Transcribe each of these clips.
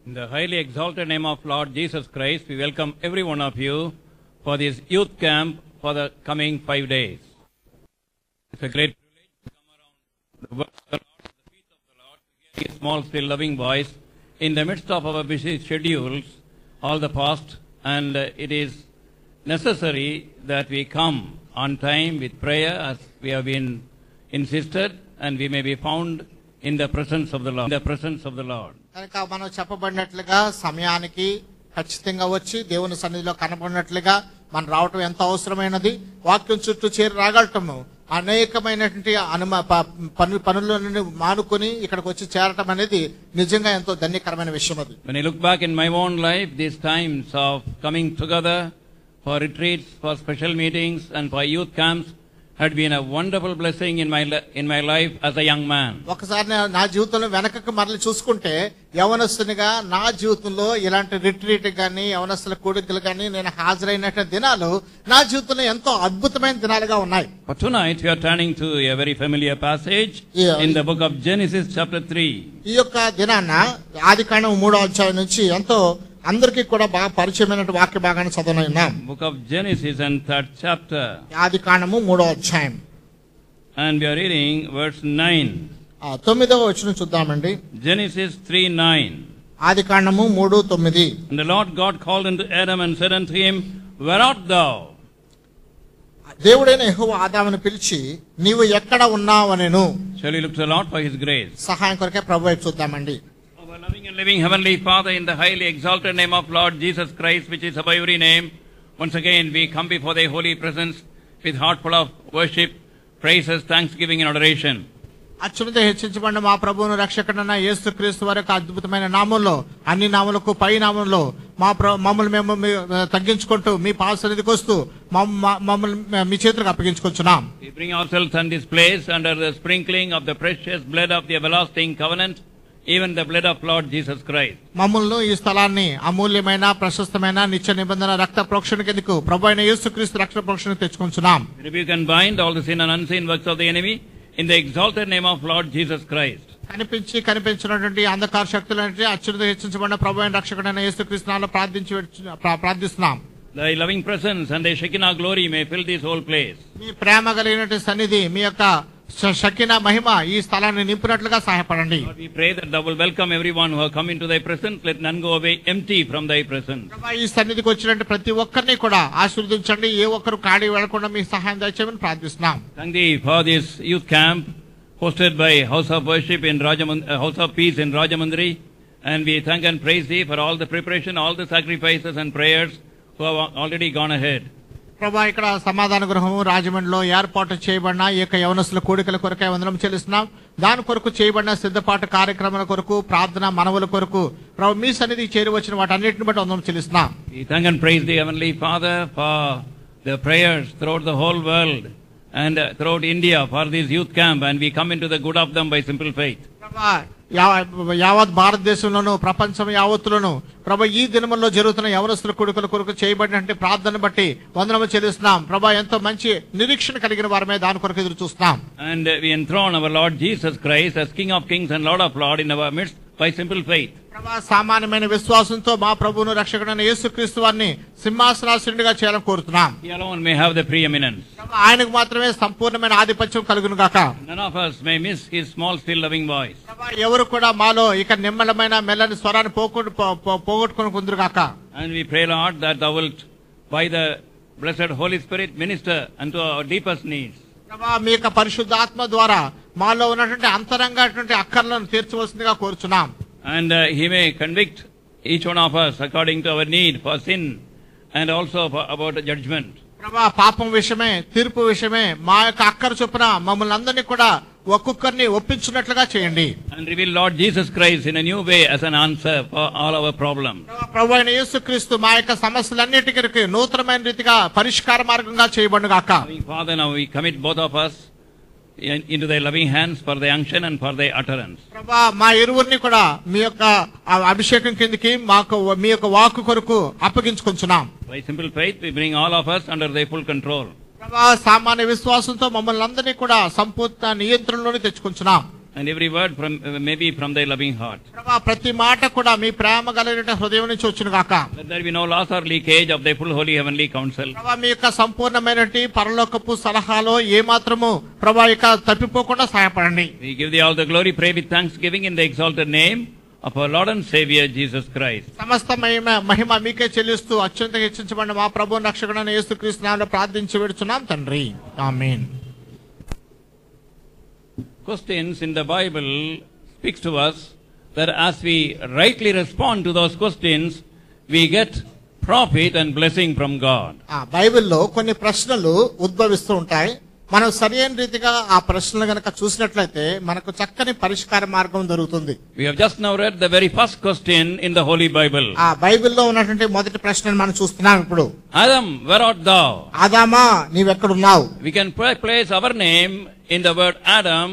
In the highly exalted name of Lord Jesus Christ, we welcome every one of you for this youth camp for the coming 5 days. It's a great privilege to come around the word of the Lord, the feet of the Lord, to hear His small, still, loving voice in the midst of our busy schedules, all the past, and it is necessary that we come on time with prayer as we have been insisted, and we may be found in the presence of the Lord. In the presence of the Lord. కనుక మనం చెప్పబడినట్లుగా సమయానికి ఖచ్చితంగా వచ్చి దేవుని సన్నిధిలో కనబడినట్లుగా మనం రావటం ఎంత అవసరమైనది. వాక్యం చుట్టూ చేరి రాగలటము అనేకమైనటువంటి పనుల నుండి మానుకొని ఇక్కడికి వచ్చి చేరటం అనేది నిజంగా ఎంతో ధన్యకరమైన విషయం అది. When I look back in my own life, these times of coming together for retreats, for special meetings and for youth camps had been a wonderful blessing in my life as a young man. ఒకసారి నా జీవితంలో వెనకకు మరలి చూసుకుంటే యవనస్తునిగా నా జీవితంలో ఇలాంటి retreat గాని యవనస్తుల కూడికలు గాని నేను హాజరైన దినాలు నా జీవితంలో ఎంతో అద్భుతమైన దినాలుగా ఉన్నాయి. But tonight we are turning to a very familiar passage in the book of Genesis chapter 3. ఈ యొక్క దినాన ఆదికాండం 3వ అధ్యాయం నుంచి ఎంతో అందరికీ కూడా బాగా పరిచయమైన వాక్య భాగాన్ని చదవనున్నాం. Book of Genesis and 3rd chapter. ఆదికాండము 3వ అధ్యాయం. And we are reading verse 9. 9వ వచనం చూద్దామండి. Genesis 3:9. ఆదికాండము 3:9. And the Lord God called unto Adam and said unto him, Where art thou? దేవుడైన యెహోవా ఆదామును పిలిచి నీవు ఎక్కడ ఉన్నావనెను. Shall we look to the Lord for His grace? సహాయం కొరకే ప్రభువు వైపు చూద్దామండి. Our loving and living Heavenly Father, in the highly exalted name of Lord Jesus Christ, which is above every name, once again we come before Thy holy presence with heart full of worship, praises, thanksgiving and adoration. అత్యున్నత హెచ్చించబడిన మా ప్రభువును రక్షకుడైన యేసుక్రీస్తు వారి యొక్క అద్భుతమైన నామంలో అన్ని నామములకు పై నామంలో మమ్మల్ని మేము తగ్గించుకుంటూ మీ పాద సన్నిధికి వస్తూ మమ్మల్ని మీ చేతులకు అప్పగించుకుంటున్నాం. We bring ourselves in this place under the sprinkling of the precious blood of the everlasting covenant, even the blood of Lord Jesus Christ. మమ్మల్ని ఈ స్థలాన్ని అమూల్యమైన ప్రశస్తమైన నిత్య నిబంధన రక్త ప్రోక్షణ కిందకు ప్రభువైన యేసుక్రీస్తు రక్త ప్రోక్షణ తెచ్చుకుంటున్నాం. Rebuke and bind all the sin and unseen works of the enemy in the exalted name of Lord Jesus Christ. కనిపించినటువంటి అంధకార శక్తులన్నిటి అత్యున్నత హెచ్చించబడిన ప్రభువైన రక్షకుడైన యేసుక్రీస్తు నామములో ప్రార్థిస్తున్నాం. Thy loving presence and thy Shekinah glory may fill this whole place. మీ ప్రేమ కలిగినటువంటి సన్నిధి మీ యొక్క షకినా మహిమ ఈ స్థలాన్ని నింపినట్లుగా సహాయపడండి. Lord, we pray that thou will welcome everyone who have come into thy presence. Let none go away empty from thy presence. ఈ సన్నిధికి వచ్చినటువంటి ప్రతి ఒక్కరిని కూడా ఆశీర్వదించండి. ఏ ఒక్కరు ఖాళీ వెళ్లకుండా మీ సహాయం దయచేయమని ప్రార్థిస్తున్నాం. Thank thee for this youth camp hosted by House of Worship in House of Peace in Rajamundry, and we thank and praise thee for all the preparation, all the sacrifices and prayers who have already gone ahead. ప్రభా, ఇక్కడ సమాధాన గృహము రాజమండ్రిలో ఏర్పాటు చేయబడిన ఈ యొక్క యవనస్తుల కోడికల కొరకే వందనం చెల్లిస్తున్నాం. దాని కొరకు చేయబడిన సిద్ధపాటు కార్యక్రమాల కొరకు ప్రార్థన మనవుల కొరకు ప్రభు మీ సన్నిధికి చేరి వచ్చిన వాటన్నిటిని బట్టి వందనం చెల్లిస్తున్నాం. We thank and praise thee, Heavenly Father, for the prayers throughout the whole world and throughout India for this youth camp, and we come into the good of them by simple faith. ప్రభా, యావత్ భారతదేశంలోను ప్రపంచం యావత్తులోను ప్రభా ఈ దినముల్లో జరుగుతున్న యవనస్తుల కొడుకుల కొరకు చేయబడినటువంటి ప్రార్థన బట్టి వందనము చెల్లిస్తున్నాం. ప్రభా, ఎంతో మంచి నిరీక్షణ కలిగిన వారమే దాని కొరకు ఎదురు చూస్తున్నాం. And we enthrone our Lord Jesus Christ as King of Kings and Lord of Lords in our midst by simple faith. ప్రభా, సామాన్యమైన విశ్వాసంతో మా ప్రభువును రక్షకుడైన యేసుక్రీస్తు వారిని సింహాసనాసీనుడిగా చేయాలని కోరుతున్నాం. He alone may have the preeminence. ప్రభా, ఆయనకు మాత్రమే సంపూర్ణమైన ఆధిపత్యం కలుగును గాక. None of us may miss his small still loving voice. ప్రభా, ఎవరు కూడా మాలో ఇక నిమ్మలమైన మెల్లని స్వరాన్ని పోగొట్టుకుని కుందురు గాక. And we pray, Lord, that thou wilt by the blessed Holy Spirit minister unto our deepest needs. ప్రభా, మీ యొక్క పరిశుద్ధాత్మ ద్వారా మాలో ఉన్నటువంటి అంతరంగటువంటి అక్కర్లను తీర్చవలసిందిగా కోరుచున్నాం. And he may convict each one of us according to our need for sin and also about judgment. ప్రభా, పాపం విషయమే తీర్పు విషయమే మా యొక్క అక్కర చొప్పున మమ్మల్ని అందరినీ కూడా ఒక్కొక్కరిని ఒప్పించున్నట్లుగా చేయండి. And reveal Lord Jesus Christ in a new way as an answer for all our problems. ప్రభు అయిన యేసుక్రీస్తు మా యొక్క సమస్యలన్నిటికీ నూతనమైన రీతిగా పరిష్కార మార్గంగా చేయబడును గాక. Father, now we commit both of us into thy loving hands for thy unction and for thy utterance. ప్రభా, మా ఇరువురిని కూడా మీ యొక్క అభిషేకం కిందకి మాకు మీ యొక్క వాక్కు కొరకు అప్పగించుకుంటున్నాం. By simple faith we bring all of us under thy full control. ప్రభా, సామాన్య విశ్వాసంతో మమ్మల్ని అందరినీ కూడా సంపూర్ణ నియంత్రణలోకి తెచ్చుకుంటున్నాం. And every word maybe from their loving heart. ప్రభువా ప్రతి మాట కూడా మీ ప్రేమ కలిగిన హృదయం నుంచి వచ్చును గాక. Let there be no loss or leakage of the full holy heavenly counsel. ప్రభువా మీ యొక్క సంపూర్ణమైనటి పరలోకపు సలహాలో ఏ మాత్రము ప్రభువా ఇక తప్పిపోకుండా సహాయపడండి. We give thee all the glory, pray with thanksgiving in the exalted name of our Lord and Savior Jesus Christ. సమస్త మహిమ మీకే చెల్లిస్తూ అత్యంత హెచ్చించబడిన మా ప్రభు రక్షకుడైన యేసుక్రీస్తు నామములో ప్రార్థించి వేడుచున్నాం తండ్రి. ఆమేన్. Questions in the Bible speaks to us that as we rightly respond to those questions, we get profit and blessing from God. బైబిల్లో కొన్ని ప్రశ్నలు ఉద్భవిస్తూ ఉంటాయి. మనం సరైన రీతిగా ఆ ప్రశ్నలు గనక చూసినట్లయితే మనకు చక్కని పరిష్కార మార్గం దొరుకుతుంది. We have just now read the very first question in the Holy Bible. ఆ బైబిల్లో ఉన్నటువంటి మొదటి ప్రశ్నను మనం చూస్తున్నాం ఇప్పుడు. Adam, where art thou? ఆదామా నీవెక్కడున్నావు? We can place our name in the word Adam.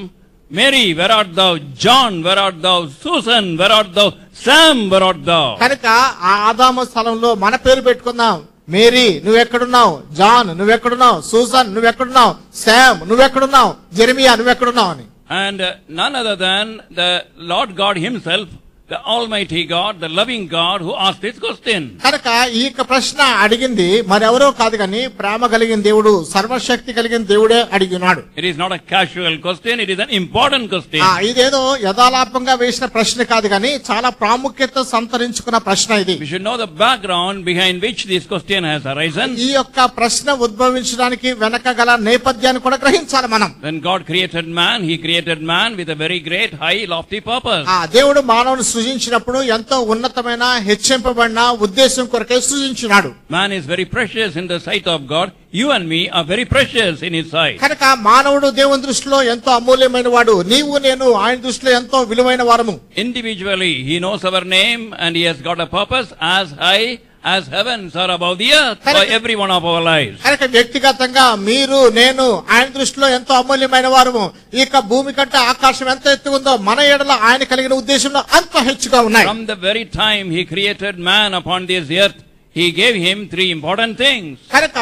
Mary, where art thou? John, where art thou? Susan, where art thou? Sam, where art thou? కనుక ఆ ఆదాము స్థలంలో మన పేరు పెట్టుకుందాం. మేరీ నువ్వెక్కడున్నావు? జాన్ నువ్వెక్కడున్నావు? Susan నువ్వెక్కడున్నావు? శామ్ నువ్వెక్కడున్నావు? జెరెమియా నువ్వెక్కడున్నావు అని. And none other than the Lord God himself, the Almighty God, the loving God who asked this question. కనుక ఈ ప్రశ్న అడిగింది మరెవరో కాదు కానీ ప్రేమ కలిగిన దేవుడు, సర్వశక్తి కలిగిన దేవుడే అడిగినాడు. It is not a casual question, it is an important question. ఇదేదో యథాలాపంగా వేసిన ప్రశ్న కాదు కానీ చాలా ప్రాముఖ్యత సంతరించుకున్న ప్రశ్న ఇది. We should know the background behind which this question has arisen. ఈ యొక్క ప్రశ్న ఉద్భవించడానికి వెనక గల నేపథ్యాన్ని కూడా గ్రహించాలి మనం. When God created man, he created man with a very great, high, lofty purpose. దేవుడు మానవుని సృజించినప్పుడు ఎంతో ఉన్నతమైన హెచ్చింపబడిన ఉద్దేశం కొరకే సృజించినాడు. Man is very precious in the sight of God. You and me are very precious in his sight. కనుక మానవుడు దేవుని దృష్టిలో ఎంతో అమూల్యమైన వాడు. నీవు నేను ఆయన దృష్టిలో ఎంతో విలువైన వారము. Individually, he knows our name and he has got a purpose as high as heavens are above the earth for every one of our lives. కనుక వ్యక్తిగతంగా మీరు నేను ఆయన దృష్టిలో ఎంతో అమూల్యమైన వారము. ఈ భూమి కంటే ఆకాశం ఎంత ఎత్తు ఉందో మన ఎడల ఆయన కలిగిన ఉద్దేశంలో అంత హెచ్చుగా ఉన్నాయి. From the very time he created man upon this earth, he gave him three important things. కనుక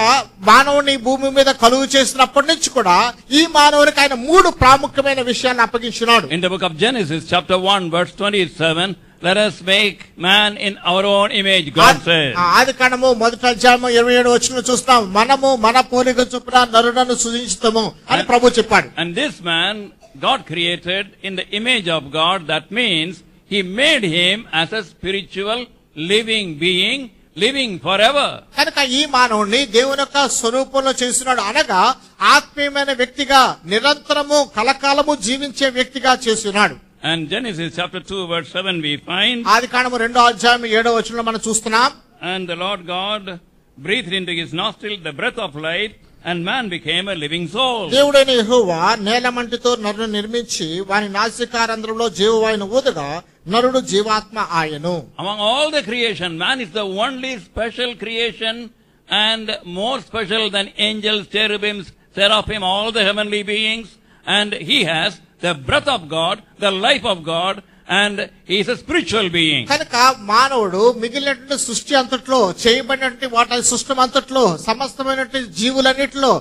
మానవుని భూమి మీద కలుగు చేసినప్పటి నుంచి కూడా ఈ మానవునికి ఆయన మూడు ప్రాముఖ్యమైన విషయాలను అప్పగించినాడు. In the book of Genesis chapter 1 verse 27, let us make man in our own image, God says. ఆదికాండము మొదటి అధ్యాయం 27వ వచనంలో చూస్తాం, మనము మన పోలిక చొప్పున నరులను సృజించుతాము అని ప్రభు చెప్పాడు. And this man God created in the image of God. That means he made him as a spiritual living being, living forever. కనుక ఈ మానవుడిని దేవుని యొక్క స్వరూపంలో చేసినాడు, అనగా ఆత్మీయమైన వ్యక్తిగా నిరంతరము కలకాలము జీవించే వ్యక్తిగా చేసినాడు. And Genesis chapter 2 verse 7 we find, ఆదికాండము 2వ అధ్యాయం 7వ వచనంలో మనం చూస్తున్నాం, and the Lord God breathed into his nostril the breath of life, and man became a living soul. దేవుడైన యెహోవా నేలమంటితో నరుని నిర్మించి వాని నాసికారంధ్రంలో జీవవాయువును ఊదగా నరుడు జీవాత్మ ఆయను. Among all the creation, man is the only special creation and more special than angels, cherubims, seraphim, all the heavenly beings, and he has the breath of God, the life of God, and he is a spiritual being. కనుక మానవుడు మిగిలినటువంటి సృష్టి అంతట్లో చేయబడినటువంటి వాటి సృష్టి అంతట్లో సమస్తమైనటువంటి జీవులన్నిటిలో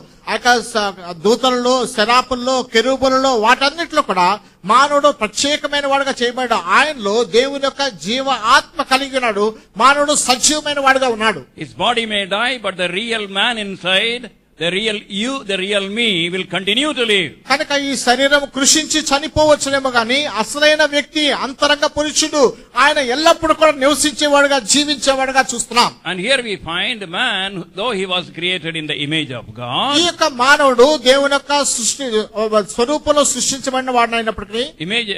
దూతలలో, శరాపుల్లో, కెరూబులలో వాటన్నిటిలో కూడా మానవుడు ప్రత్యేకమైన వాడుగా చేయబడ్డ ఆయనలో దేవుని యొక్క జీవ ఆత్మ కలిగినాడు. మానవుడు సజీవమైన వాడుగా ఉన్నాడు. His body may die, but the real man inside, the real you, the real me will continue to live. కనుక ఈ శరీరం కృషించి చనిపోవచ్చునేమో గాని అసలైన వ్యక్తి అంతరంగ పురుషుడు ఆయన ఎల్లప్పుడూ కూడా నివసించేవాడుగా జీవించేవాడుగా చూస్తున్నాం. And here we find man, though he was created in the image of God, ఈ యొక్క మానవుడు దేవుని యొక్క సృష్టి స్వరూపంలో సృష్టించబడిన వాడైనప్పటికీ image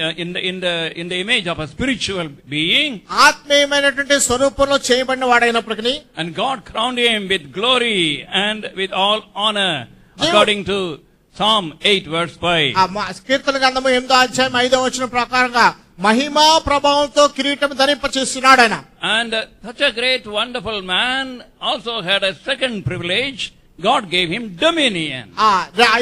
in the image of a spiritual being, ఆత్మీయమైనటువంటి స్వరూపంలో చేయబడిన వాడైనప్పటికీ, and God crowned him with glory and with all honor according to Psalm 8 verse 5. కీర్తన గ్రంథము 8వ అధ్యాయం 5వ వచనం ప్రకారంగా మహిమా ప్రభావంతో కిరీటం ధరింపచేస్తున్నాడు ఆయన. And such a great wonderful man also had a second privilege. God gave him dominion.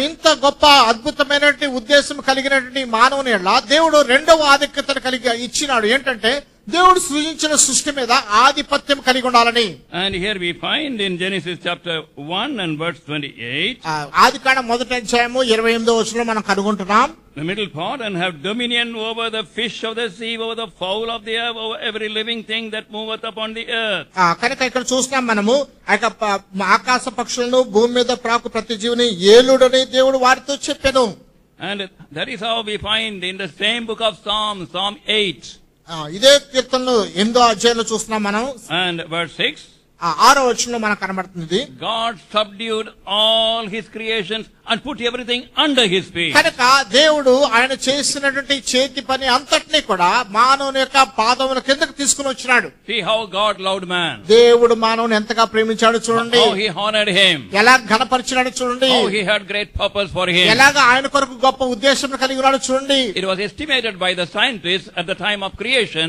ఇంత గొప్ప అద్భుతమైనటువంటి ఉద్దేశం కలిగినటువంటి మానవుని దేవుడు రెండవ ఆధిక్యతను కలిగి ఇచ్చినాడు. ఏంటంటే దేవుడు సృజించిన సృష్టి మీద ఆధిపత్యం కలిగి ఉండాలని. And here we find in Genesis chapter 1 and verse 28. ఆదికాండం 1వ అధ్యాయము 28వ వచనంలో మనం కనుగొంటున్నాం. The middle part, and have dominion over the fish of the sea, over the fowl of the air, over every living thing that moveth upon the earth. కనుక ఇక్కడ చూస్తున్నాం మనము ఆకాశ పక్షులను భూమి మీద ప్రాకు ప్రతి జీవిని ఏలుడని దేవుడు వారితో చెప్పెను. And that is how we find in the same book of Psalms, Psalm 8. ఇదే కీర్తనలు 8వ అధ్యాయంలో చూస్తున్నాం మనం. And verse 6. 6వ వచనంలో మనకు కనబడుతుంది. God subdued all his creations and put everything under his feet. కనుక దేవుడు ఆయన చేసినటువంటి చేతి పని అంతటినీ కూడా మానవుని యొక్క పాదముల కిందకు తీసుకుని వచ్చినాడు. See how God loved man. దేవుడు మానవుని ఎంతగా ప్రేమించాడు చూడండి. How he honored him. ఎలా ఘనపరిచాడు చూడండి. How he had great purpose for him. ఎలాగా ఆయన కొరకు గొప్ప ఉద్దేశం కలిగి ఉన్నాడు చూడండి. It was estimated by the scientists at the time of creation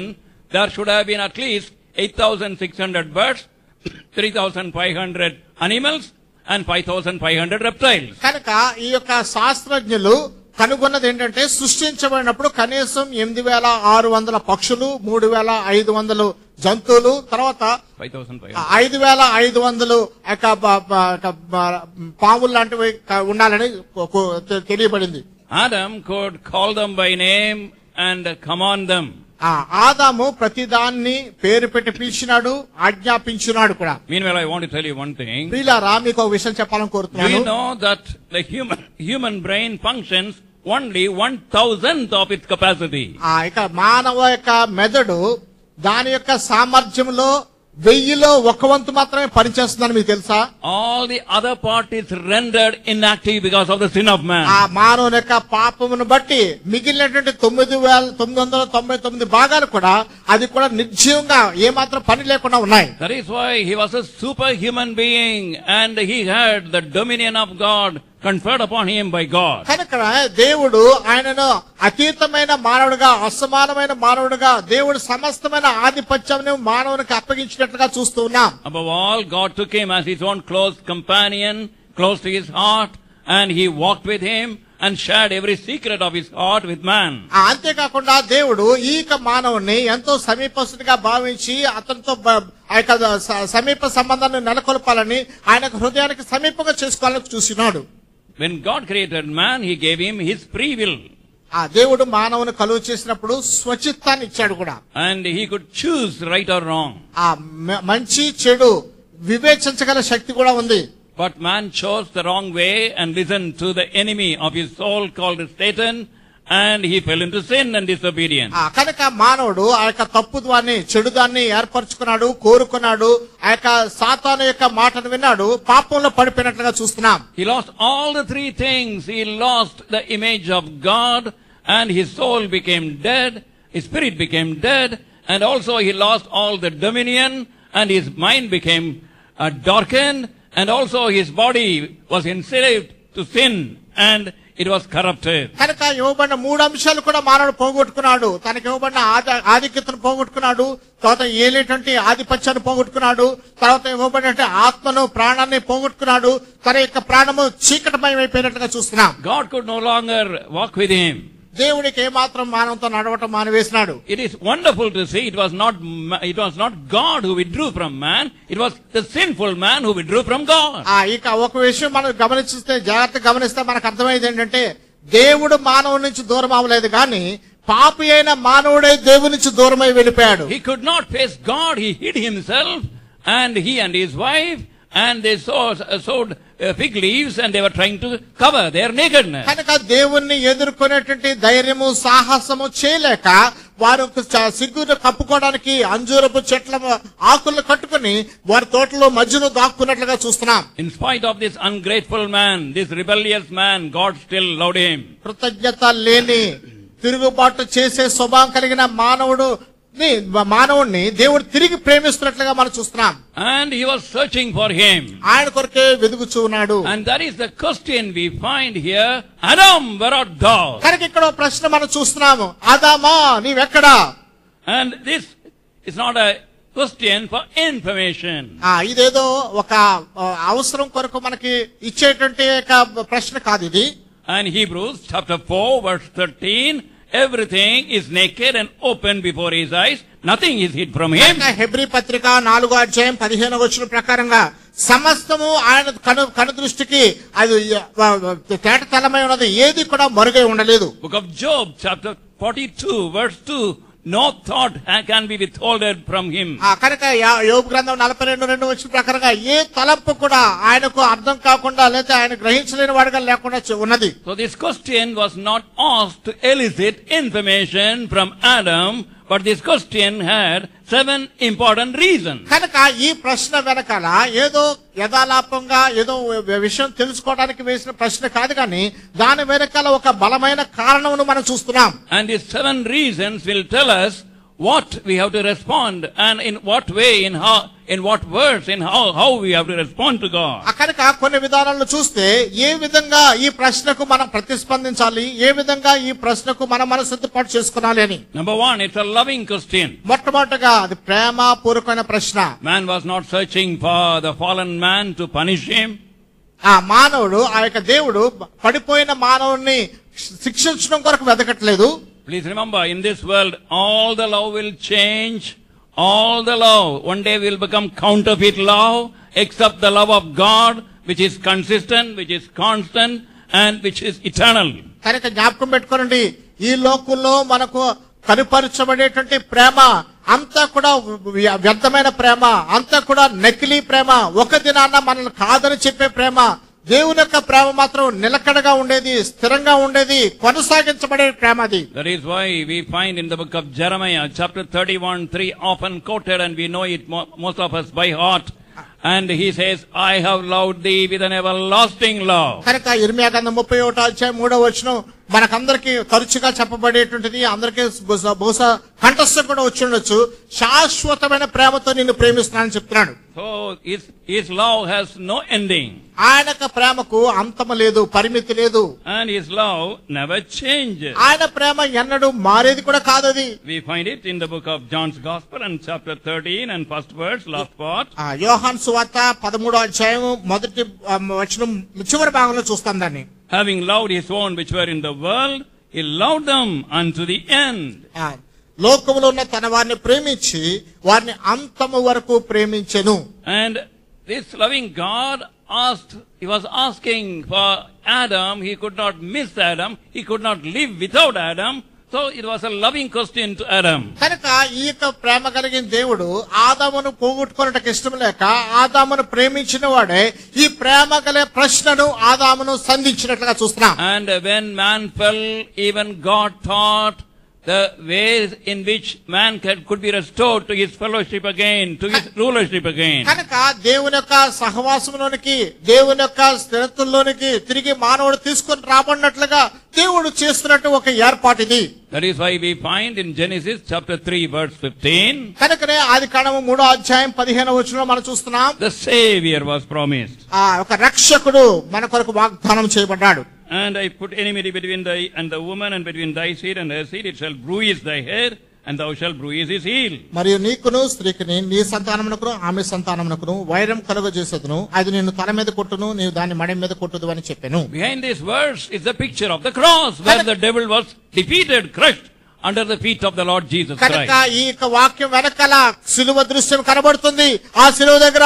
there should have been at least 8,600 birds, 3,500 animals and 5,500 reptiles. కనుక ఈ యొక్క శాస్త్రజ్ఞులు కనుగొన్నది ఏంటంటే సృష్టించబడినప్పుడు కనీసం 8,600 పక్షులు, 3,500 జంతువులు, తర్వాత 5,500 పాములు లాంటివి ఉండాలని తెలియబడింది. Adam could call them by name and command them. ఆదాము ప్రతిదాన్ని పేరు పెట్టి పిలిచినాడు, ఆజ్ఞాపించినాడు కూడా. Meanwhile, I want to tell you one thing. ప్రియులారా, మీకు ఒక విషయం చెప్పాలని కోరుతున్నాను. Do you know that the human brain functions only 1,000th of its capacity? ఇక మానవ యొక్క మెదడు దాని యొక్క సామర్థ్యంలో 1000లో 1/1 మాత్రమే పనిచేస్తుందని మీకు తెలుసా? All the other part is rendered inactive because of the sin of man. మానవుని యొక్క పాపమును బట్టి మిగిలినటువంటి 9,999 భాగాలు కూడా అది కూడా నిర్జీవంగా ఏమాత్రం పని లేకుండా ఉన్నాయి. That is why he was a superhuman being and he had the dominion of God conferred upon him by God. కనుక దేవుడు ఆయనను అతీతమైన మానవుడిగా, అసమానమైన మానవుడిగా, దేవుడు సమస్తమైన ఆధిపత్యాన్ని మానవునికి అప్పగించినట్లుగా చూస్తూ ఉన్నాం. Above all, God took him as his own close companion, close to his heart, and he walked with him and shared every secret of his heart with man. అంతేకాకుండా దేవుడు ఈ మానవుని ఎంతో సమీపస్తుడిగా భావించి అతనితో సమీప సంబంధాన్ని నెలకొల్పాలని ఆయన హృదయానికి సమీపంగా చేసుకోవాలని చూసినాడు. When God created man, he gave him his free will. దేవుడు మానవుని కలుగు చేసినప్పుడు స్వచిత్తాన్ని ఇచ్చాడు కూడా. And he could choose right or wrong. మంచి చెడు వివేచించగల శక్తి కూడా ఉంది. But man chose the wrong way and listened to the enemy of his soul called Satan, and he fell into sin and disobedience. కనుక మానవుడు ఆ యొక్క తప్పుదాన్ని, చెడుదాన్ని ఏర్పరచుకున్నాడు, కోరుకున్నాడు. ఆ యొక్క సాతాను యొక్క మాటను విన్నాడు, పాపంలో పడిపోయినట్లుగా చూస్తున్నాం. He lost all the three things. He lost the image of God, and his soul became dead, his spirit became dead, and also he lost all the dominion, and his mind became darkened, and also his body was enslaved to sin, and it was corrupted. కనుక ఇవ్వబడిన 3 అంశాలు కూడా మానవుడు పోగొట్టుకున్నాడు. తనకి ఇవ్వబడిన ఆధిక్యతను పోగొట్టుకున్నాడు, తర్వాత ఏలేటువంటి ఆధిపత్యాన్ని పోగొట్టుకున్నాడు, తర్వాత ఇవ్వబడిన ఆత్మను, ప్రాణాన్ని పోగొట్టుకున్నాడు. తన యొక్క ప్రాణము చీకటమయమైపోయినట్లుగా చూస్తున్నాం. God could no longer walk with him. దేవుడికి ఏమాత్రం మానవుతో నడవటం మానివేసినాడు. It is wonderful to see it was not God who withdrew from man, it was the sinful man who withdrew from God. ఇక ఒక విషయం మనం జాగ్రత్తగా గమనిస్తే మనకు అర్థమయ్యేది ఏంటంటే దేవుడు మానవుడి నుంచి దూరం అవ్వలేదు, కానీ పాపి అయిన మానవుడే దేవుడి నుంచి దూరమై వెళ్ళిపోయాడు. He could not face God, he hid himself, and he and his wife, and they sowed fig leaves, and they were trying to cover their nakedness. కనుక దేవుణ్ణి ఎదుర్కొనేటువంటి ధైర్యము, సాహసము చేయలేక వారు సిగ్గును కప్పుకోవడానికి అంజూరపు చెట్ల ఆకులను కట్టుకుని వారి తోటలో మధ్యలో దాక్కున్నట్లుగా చూస్తున్నాం. In spite of this ungrateful man, this rebellious man, God still loved him. కృతజ్ఞత లేని, తిరుగుబాటు చేసే స్వభావం కలిగిన మానవుడిని దేవుడు తిరిగి ప్రేమిస్తున్నట్లుగా మనం చూస్తున్నాం. And he was searching for him. ఆయన కొరకే వెదుగుచూ ఉన్నాడు. And that is the question we find here. Adam, where art thou? కనుక ఇక్కడ ప్రశ్న మనం చూస్తున్నాము, ఆదామా నీవెక్కడా? And this is not a question for information. ఇదేదో ఒక అవసరం కొరకు మనకి ఇచ్చేటువంటి ప్రశ్న కాదు ఇది. And Hebrews chapter 4 verse 13, everything is naked and open before his eyes, Nothing is hid from him. Hebrew పత్రిక 4:15 ప్రకారంగా సమస్తము ఆయన కను దృష్టికి అది తేటతెల్లమై ఉన్నది, ఏది కూడా మరుగై ఉండలేదు. Book of Job, chapter 42, verse 2. No thought can be withholden from him. కనుక యోబు గ్రంథం 42:2 ప్రకారంగా ఏ తలంపు కూడా ఆయనకు అర్థం కాకుండా లేదా ఆయన గ్రహించలేని వాడిగా లేకుండా ఉన్నది. So this question was not asked to elicit information from Adam, but this question had 7 important reasons. కనుక ఈ ప్రశ్న వెనకాల ఏదో యథాలాపంగా ఏదో విషయం తెలుసుకోవడానికి వేసిన ప్రశ్న కాదు, కానీ దాని వెనకాల ఒక బలమైన కారణమును మనం చూస్తున్నాం. And these 7 reasons will tell us what we have to respond, and in what way, in what words, in how we have to respond to God. కనుక కొన్ని విధానాలను చూస్తే ఏ విధంగా ఈ ప్రశ్నకు మనం ప్రతిస్పందించాలి, ఏ విధంగా ఈ ప్రశ్నకు మనం మనసు సిద్ధపాటు చేసుకోవాలి అని. Number 1, it's a loving question. మొట్టమొదటిగా అది ప్రేమపూర్వకమైన ప్రశ్న. Man was not searching for the fallen man to punish him. ఆ మానవుడు ఆ యొక్క దేవుడు పడిపోయిన మానవుడిని శిక్షించడం కొరకు వెతకట్లేదు. Please remember, in this world, all the love will change. All the love one day will become counterfeit love, except the love of God, which is consistent, which is constant, and which is eternal. కనుక జ్ఞాపకం పెట్టుకోండి, ఈ లోకంలో మనకు కనుపరచబడేటువంటి ప్రేమ అంతా కూడా వ్యర్థమైన ప్రేమ, అంతా కూడా నకిలీ ప్రేమ, ఒక దినాన్న మనల్ని కాదని చెప్పే ప్రేమ. దేవుని యొక్క ప్రేమ మాత్రం నిలకడగా ఉండేది, స్థిరంగా ఉండేది, కొనసాగించబడే ప్రేమ అది. That is why we find in the book of Jeremiah, chapter 31:3, often quoted, and we know it most of us by heart. And he says, I have loved thee with an everlasting love. కనుక ఇర్మియా గ్రంథం 31:3 మనకందరికి తరచుగా చెప్పబడేటువంటిది, అందరికీ బహుశా కంఠస్థం కూడా వచ్చి ఉండొచ్చు. శాశ్వతమైన ప్రేమతో నిన్ను ప్రేమిస్తున్నానని చెప్తున్నాడు. So his love has no ending. ఆయన ప్రేమకు అంతము లేదు, పరిమితి లేదు. And his love never changes. ఆయన ప్రేమ ఎన్నడూ మారేది కూడా కాదది. We find it in the book of John's Gospel and chapter 13 and first verse, last part. యోహాను సువార్త 13 మొదటి వచనం చివరి భాగంలో చూస్తాం దాన్ని. Having loved his own which were in the world, he loved them unto the end. లోకములో ఉన్న తన వారిని ప్రేమించి వారిని అంతము వరకు ప్రేమించెను. And this loving God he was asking for Adam. He could not miss Adam. He could not live without Adam. So it was a loving question to Adam. కనుక ఈ యొక్క ప్రేమ కలిగిన దేవుడు ఆదామును పోగొట్టుకోవడానికి ఇష్టం లేక ఆదామును ప్రేమించిన వాడే ఈ ప్రేమ గల ప్రశ్నను ఆదామును సంధించినట్లుగా చూస్తున్నాం. And when man fell, even God thought the ways in which man could be restored to his fellowship again, to his rulership again. కనుక దేవుని యొక్క సహవాసంలోనికి, దేవుని యొక్క స్థిరత్వంలోనికి తిరిగి మానవుడు తీసుకొని రాబడినట్లుగా దేవుడు చేస్తున్నట్టు ఒక ఏర్పాటు ఇది. That is why we find in Genesis chapter 3 verse 15. కనుకనే ఆదికాండము 3:15 మనం చూస్తున్నాం. The Savior was promised. ఒక రక్షకుడు మన కొరకు వాగ్దానం చేయబడ్డాడు. And I put enmity between thy and the woman, and between thy seed and her seed. It shall bruise thy head, and thou shalt bruise his heel. మరియు నీకును స్త్రీకిని నీ సంతానమునకును ఆమె సంతానమునకును వైరం కలుగజేసేదను, అది నిన్ను తల మీద కొట్టును, నీవు దాన్ని మడి మీద కొట్టుదు అని చెప్పాను. Behind this verse is the picture of the cross, where the devil was defeated, crushed under the feet of the Lord Jesus Christ. కనుక ఈ వాక్యం వెనకాల సిలువ దృశ్యం కనబడుతుంది. ఆ సిలువ దగ్గర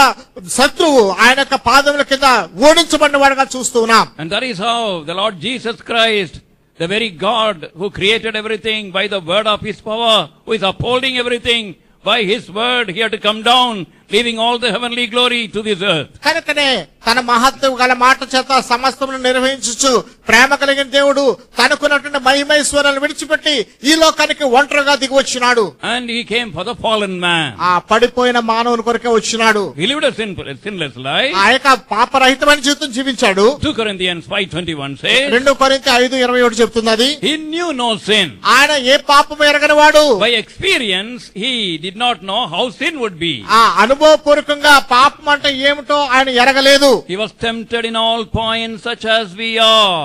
శత్రువు ఆయన యొక్క పాదముల కింద ఓడించబడిన వాడుగా చూస్తూ ఉన్నాం. And that is how the Lord Jesus Christ, the very God who created everything by the word of his power, who is upholding everything by his word, he had to come down, leaving all the heavenly glory to this earth. కనుకనే తన మహత్వం గల మాట చేత సమస్తమును నిర్వహించుచు ప్రేమ కలిగిన దేవుడు తనకున్నటువంటి మహిమైశ్వర్యాలను విడిచిపెట్టి ఈ లోకానికి ఒంటరిగా దిగి వచ్చినాడు. And he came for the fallen man. ఆ పడిపోయిన మానవుని కొరకే వచ్చినాడు. He lived a sinless life. ఆ యొక్క పాపరహితమైన జీవితం జీవించాడు. 2 Corinthians 5:21 says, 2 కొరింథీ 5:21 చెప్తున్నది, he knew no sin. ఆయన ఏ పాపము ఎరగని వాడు. By experience he did not know how sin would be. అనుభవపూర్వకంగా పాపం అంటే ఏమిటో ఆయన ఎరగలేదు. He was tempted in all points such as we are.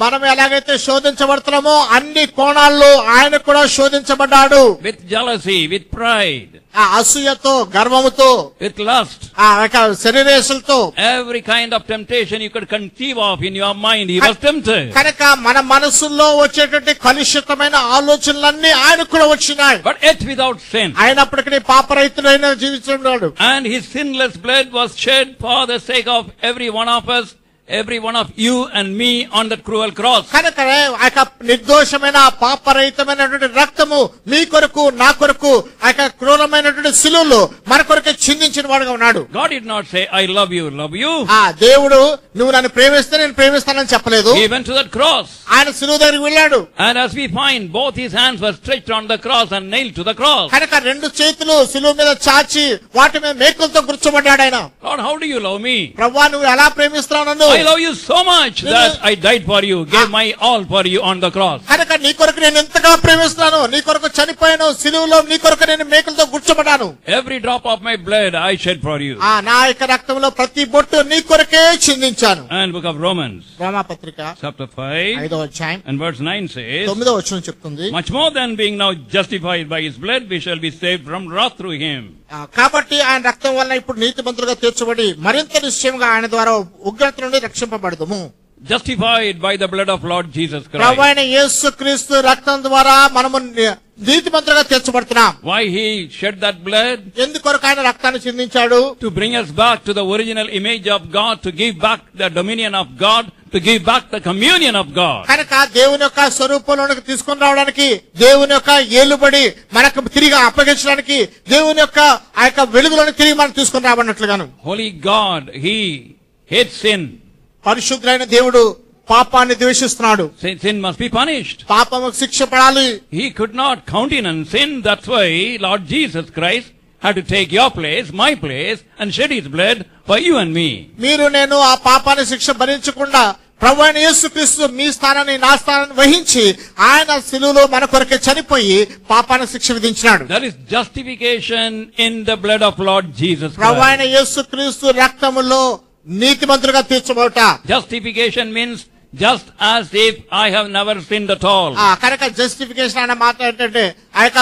మనం ఎలాగైతే శోధించబడుతున్నామో అన్ని కోణాల్లో ఆయన కూడా శోధించబడ్డాడు. With jealousy, with pride. ఆ అసూయతో, గర్వముతో, with lust, ఆ యొక్క శరీరేశలతో, every kind of temptation you could conceive of in your mind, he was tempted. కనుక మన మనసుల్లో వచ్చేటువంటి కలుషితమైన ఆలోచనలన్నీ ఆయనకు కూడా వచ్చినాయి. But yet without sin. అయినప్పటికీ పాపరహితుడైన జీవిస్తున్నాడు. And his sinless blood was shed for the sake of every one of us, every one of you and me on that cruel cross. కనుక ఆ యొక్క నిర్దోషమైన పాపరహితమైనటువంటి రక్తము మీ కొరకు, నా కొరకు ఆ యొక్క క్రూరమైనటువంటి శిలువలో మన కొరకే చిందించిన వాడుగా ఉన్నాడు. God did not say, I love you. ఆ దేవుడు నువ్వు నన్ను ప్రేమిస్తే నేను ప్రేమిస్తానని చెప్పలేదు. He went to that cross. ఆయన శిలువ దగ్గరికి వెళ్ళాడు. And as we find, both his hands were stretched on the cross and nailed to the cross. కనుక రెండు చేతులు శిలువ మీద చాచి వాటి మీద మేకులతో గుర్చబడ్డాడు ఆయన. Lord, how do you love me? ప్రభువా నువ్వు ఎలా ప్రేమిస్తున్నావు నన్ను? I love you so much that I died for you, gave my all for you on the cross. కనుక నీ కొరకు నేను ఎంతగా ప్రేమిస్తున్నాను, నీ కొరకు చనిపోయాను, శిలువలో నీ కొరకు నేను మేకులతో గుర్చబడ్డాను. Every drop of my blood I shed for you. నా యొక్క రక్తంలో ప్రతి బొట్టు నీ కొరకే చిందించాను. And book of Romans, రోమాపత్రిక chapter 5 5వ అధ్యాయం and verse 9 says, 9వ వచనం చెప్తుంది, much more than being now justified by his blood, we shall be saved from wrath through him. కాబట్టి ఆయన రక్తం వల్ల ఇప్పుడు నీతిమంతులుగా తీర్చబడి మరింత నిశ్చయంగా ఆయన ద్వారా ఉగ్రత నుండి రక్షింపబడదుము. Justified by the blood of Lord Jesus Christ. ప్రభువైన యేసుక్రీస్తు రక్తం ద్వారా మనము నీతిమంతులుగా తీర్చబడుతున్నాం. Why he shed that blood? ఎందుకొరకు ఆయన రక్తాన్ని చిందించాడు? To bring us back to the original image of God, to give back the dominion of God, to give back the communion of God. కనుక దేవుని యొక్క స్వరూపంలోనికి తీసుకొని రావడానికి, దేవుని యొక్క ఏలుబడి మనకు తిరిగి అప్పగించడానికి, దేవుని యొక్క ఆ యొక్క వెలుగులోని తిరిగి మనం తీసుకొని రాబడినట్లుగాను. Holy God, he hates sin. పరిశుద్ధులైన దేవుడు పాపాన్ని ద్వేషిస్తున్నాడు. Sin must be punished. పాపముకు శిక్ష పడాలి. He could not countenance sin. That's why Lord Jesus Christ had to take your place, my place, and shed his blood for you and me. మీరు నేను ఆ పాపాన్ని శిక్ష భరించకుండా ప్రభువైన యేసుక్రీస్తు మీ స్థానాన్ని, నా స్థానాన్ని వహించి ఆయన శిలువలో మన కొరకే చనిపోయి పాపాన్ని శిక్ష విధించినాడు. There is justification in the blood of Lord Jesus Christ. ప్రభువైన యేసుక్రీస్తు రక్తములో నీతిమంతులుగా తీర్చబడుట. Justification means just as if I have never sinned at all. కనుక జస్టిఫికేషన్ అనే మాట ఏంటంటే ఆ యొక్క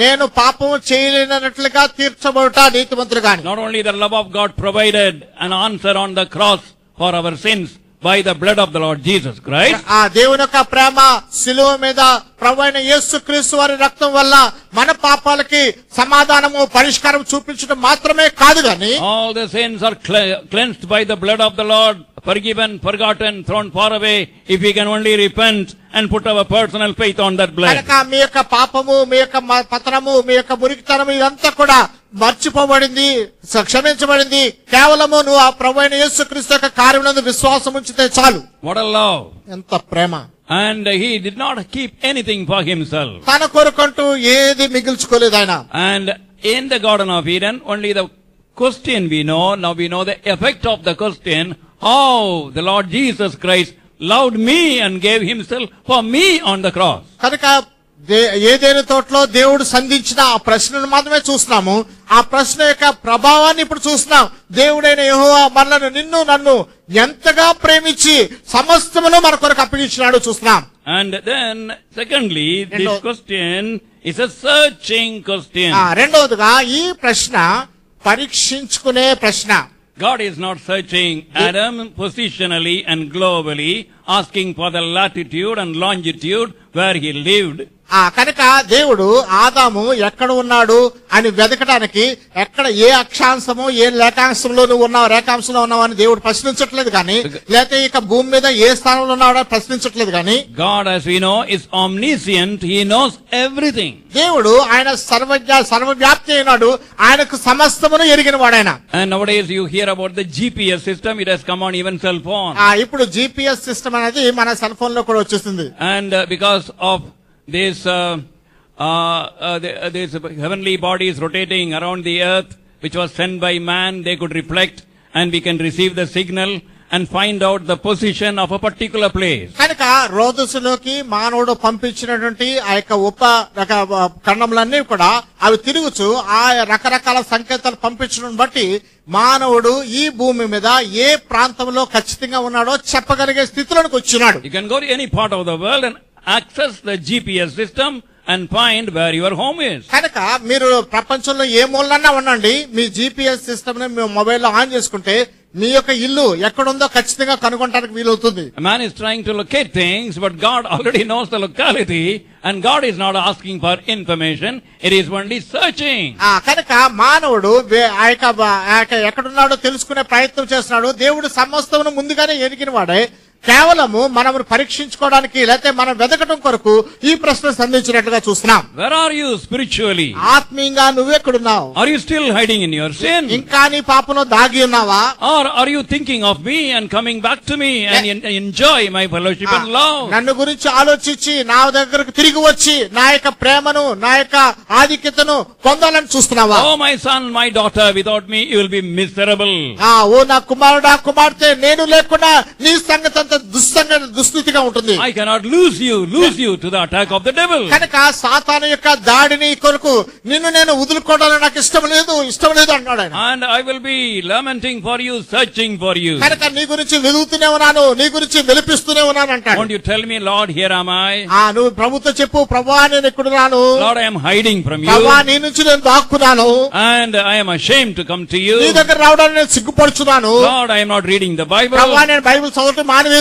నేను పాపము చేయలేనట్లుగా తీర్చబడుట నీతిమంతులుగా. Not only the love of God provided an answer on the cross for our sins by the blood of the Lord Jesus Christ. ఆ దేవుని యొక్క ప్రేమ శిలువ మీద ప్రభువైన యేసుక్రీస్తు వారి రక్తం వల్ల మన పాపాలకి సమాధానము, పరిష్కారం చూపించడం మాత్రమే కాదు గాని, all the sins are cleansed by the blood of the Lord, forgiven, forgotten, thrown far away, if we can only repent and put our personal faith on that blood. కనుక మీ యొక్క పాపము, మీ యొక్క పతనము, మీ యొక్క మురికితనము ఇదంతా కూడా మర్చిపోబడింది, క్షమించబడింది. కేవలము నువ్వు ఆ ప్రభువైన యేసుక్రీస్తు యొక్క కార్యమునందు విశ్వాసం ఉంచితే చాలు. What a love! ఎంత ప్రేమ! And he did not keep anything for himself. తన కొరకంటూ ఏది మిగిల్చుకోలేదు ఆయన. And in the Garden of Eden, only the question we know, now we know the effect of the question, how the Lord Jesus Christ loved me and gave himself for me on the cross. కనుక ఏదైనా తోటలో దేవుడు సంధించిన ఆ ప్రశ్నను మాత్రమే చూస్తున్నాము. ఆ ప్రశ్న యొక్క ప్రభావాన్ని ఇప్పుడు చూస్తున్నాం. దేవుడైన యెహోవా మనలను, నిన్ను నన్ను ఎంతగా ప్రేమించి సమస్తమును మన కొరకు అప్పగించినాడు చూస్తున్నాం. And then secondly, this question is a searching question. రెండవదిగా ఈ ప్రశ్న పరీక్షించుకునే ప్రశ్న. God is not searching Adam positionally and globally, asking for the latitude and longitude where he lived. కనుక దేవుడు ఆదాము ఎక్కడ ఉన్నాడు అని వెతకడానికి ఎక్కడ ఏ అక్షాంశము, ఏ రేఖాంశంలో నువ్వు ఉన్నావు, రేఖాంశంలో ఉన్నావు అని దేవుడు ప్రశ్నించట్లేదు కానీ, లేకపోతే ఇక భూమి మీద ఏ స్థానంలో ఉన్నావు ప్రశ్నించట్లేదు కానీ, God, as we know, is omniscient. He knows everything. దేవుడు ఆయన సర్వజ్ఞ, సర్వవ్యాప్తి అయినాడు. ఆయనకు సమస్తమును ఎరిగిన వాడాయన. And nowadays you hear about the GPS system. It has come on even cell phone. ఇప్పుడు GPS సిస్టమ్ అనేది మన సెల్ ఫోన్ లో కూడా వచ్చేసింది. And because of these heavenly bodies rotating around the earth, which was sent by man, they could reflect and we can receive the signal and find out the position of a particular place. కనుక రోదసులోకి మానవుడు పంపించినటువంటి ఆ యొక్క ఖండములన్నీ కూడా అవి తిరుగుచు ఆ రకరకాల సంకేతాలు పంపించడం బట్టి మానవుడు ఈ భూమి మీద ఏ ప్రాంతంలో ఖచ్చితంగా ఉన్నాడో చెప్పగలిగే స్థితిలోకి వచ్చినాడు. You can go to any part of the world and access the GPS system and find where your home is. కనుక మీరు ప్రపంచంలో ఏ మూలన్నా ఉండండి, మీ GPS సిస్టమ్ ని మీ మొబైల్లో ఆన్ చేసుకుంటే మీ యొక్క ఇల్లు ఎక్కడుందో ఖచ్చితంగా కనుగొనడానికి వీలవుతుంది. A man is trying to locate things, but God already knows the locality, and God is not asking for information, it is only searching. కనుక మానవుడు ఆ యొక్క ఎక్కడున్నాడో తెలుసుకునే ప్రయత్నం చేస్తున్నాడు. దేవుడు సమస్తమును ముందుగానే ఎరిగిన వాడే. కేవలము మనం పరీక్షించుకోవడానికి లేకపోతే మనం వెతకడం కొరకు ఈ ప్రశ్న సంధించినట్లుగా చూస్తున్నాం. Where are you spiritually? ఆత్మీయంగా నువ్వెక్కడున్నావు? Are you still hiding in your sin? ఇంకా నీ పాపంలో దాగి ఉన్నావా? Or are you thinking of me and coming back to me and enjoy my fellowship and love? నన్ను గురించి ఆలోచించి నా దగ్గరకు తిరిగి వచ్చి నా యొక్క ప్రేమను నా యొక్క ఆధిక్యతను పొందాలని చూస్తున్నావా? Oh my son, my daughter, without me you will be miserable. ఓ నా కుమారుడా కుమార్తె, నేను లేకుండా నీ సంగతి దుస్థితిగా ఉంటుంది. I cannot lose you to the attack of the devil. కనుక సాతాను యొక్క దాడిని కొరకు నిన్ను నేను వదులుకోవడానికి నాకు ఇష్టం లేదు అన్నాడు ఆయన. And I will be lamenting for you, searching for you. కనుక నీ గురించి వెదుగుతూనే ఉన్నాను, నీ గురించి వెలిపిస్తూనే ఉన్నాను అంటాడు. Won't you tell me, Lord, here am I? నువ్వు ప్రభుతో చెప్పు, ప్రభువా నేను ఎక్కడున్నాను? Lord, I am hiding from you. ప్రభువా నీ నుంచి నేను దాక్కున్నాను. And I am ashamed to come to you. నీ దగ్గర రావడానికి నేను సిగ్గుపడుచున్నాను. Lord, I am not reading the Bible. ప్రభువా నేను బైబిల్ చదవటం మానేశాను.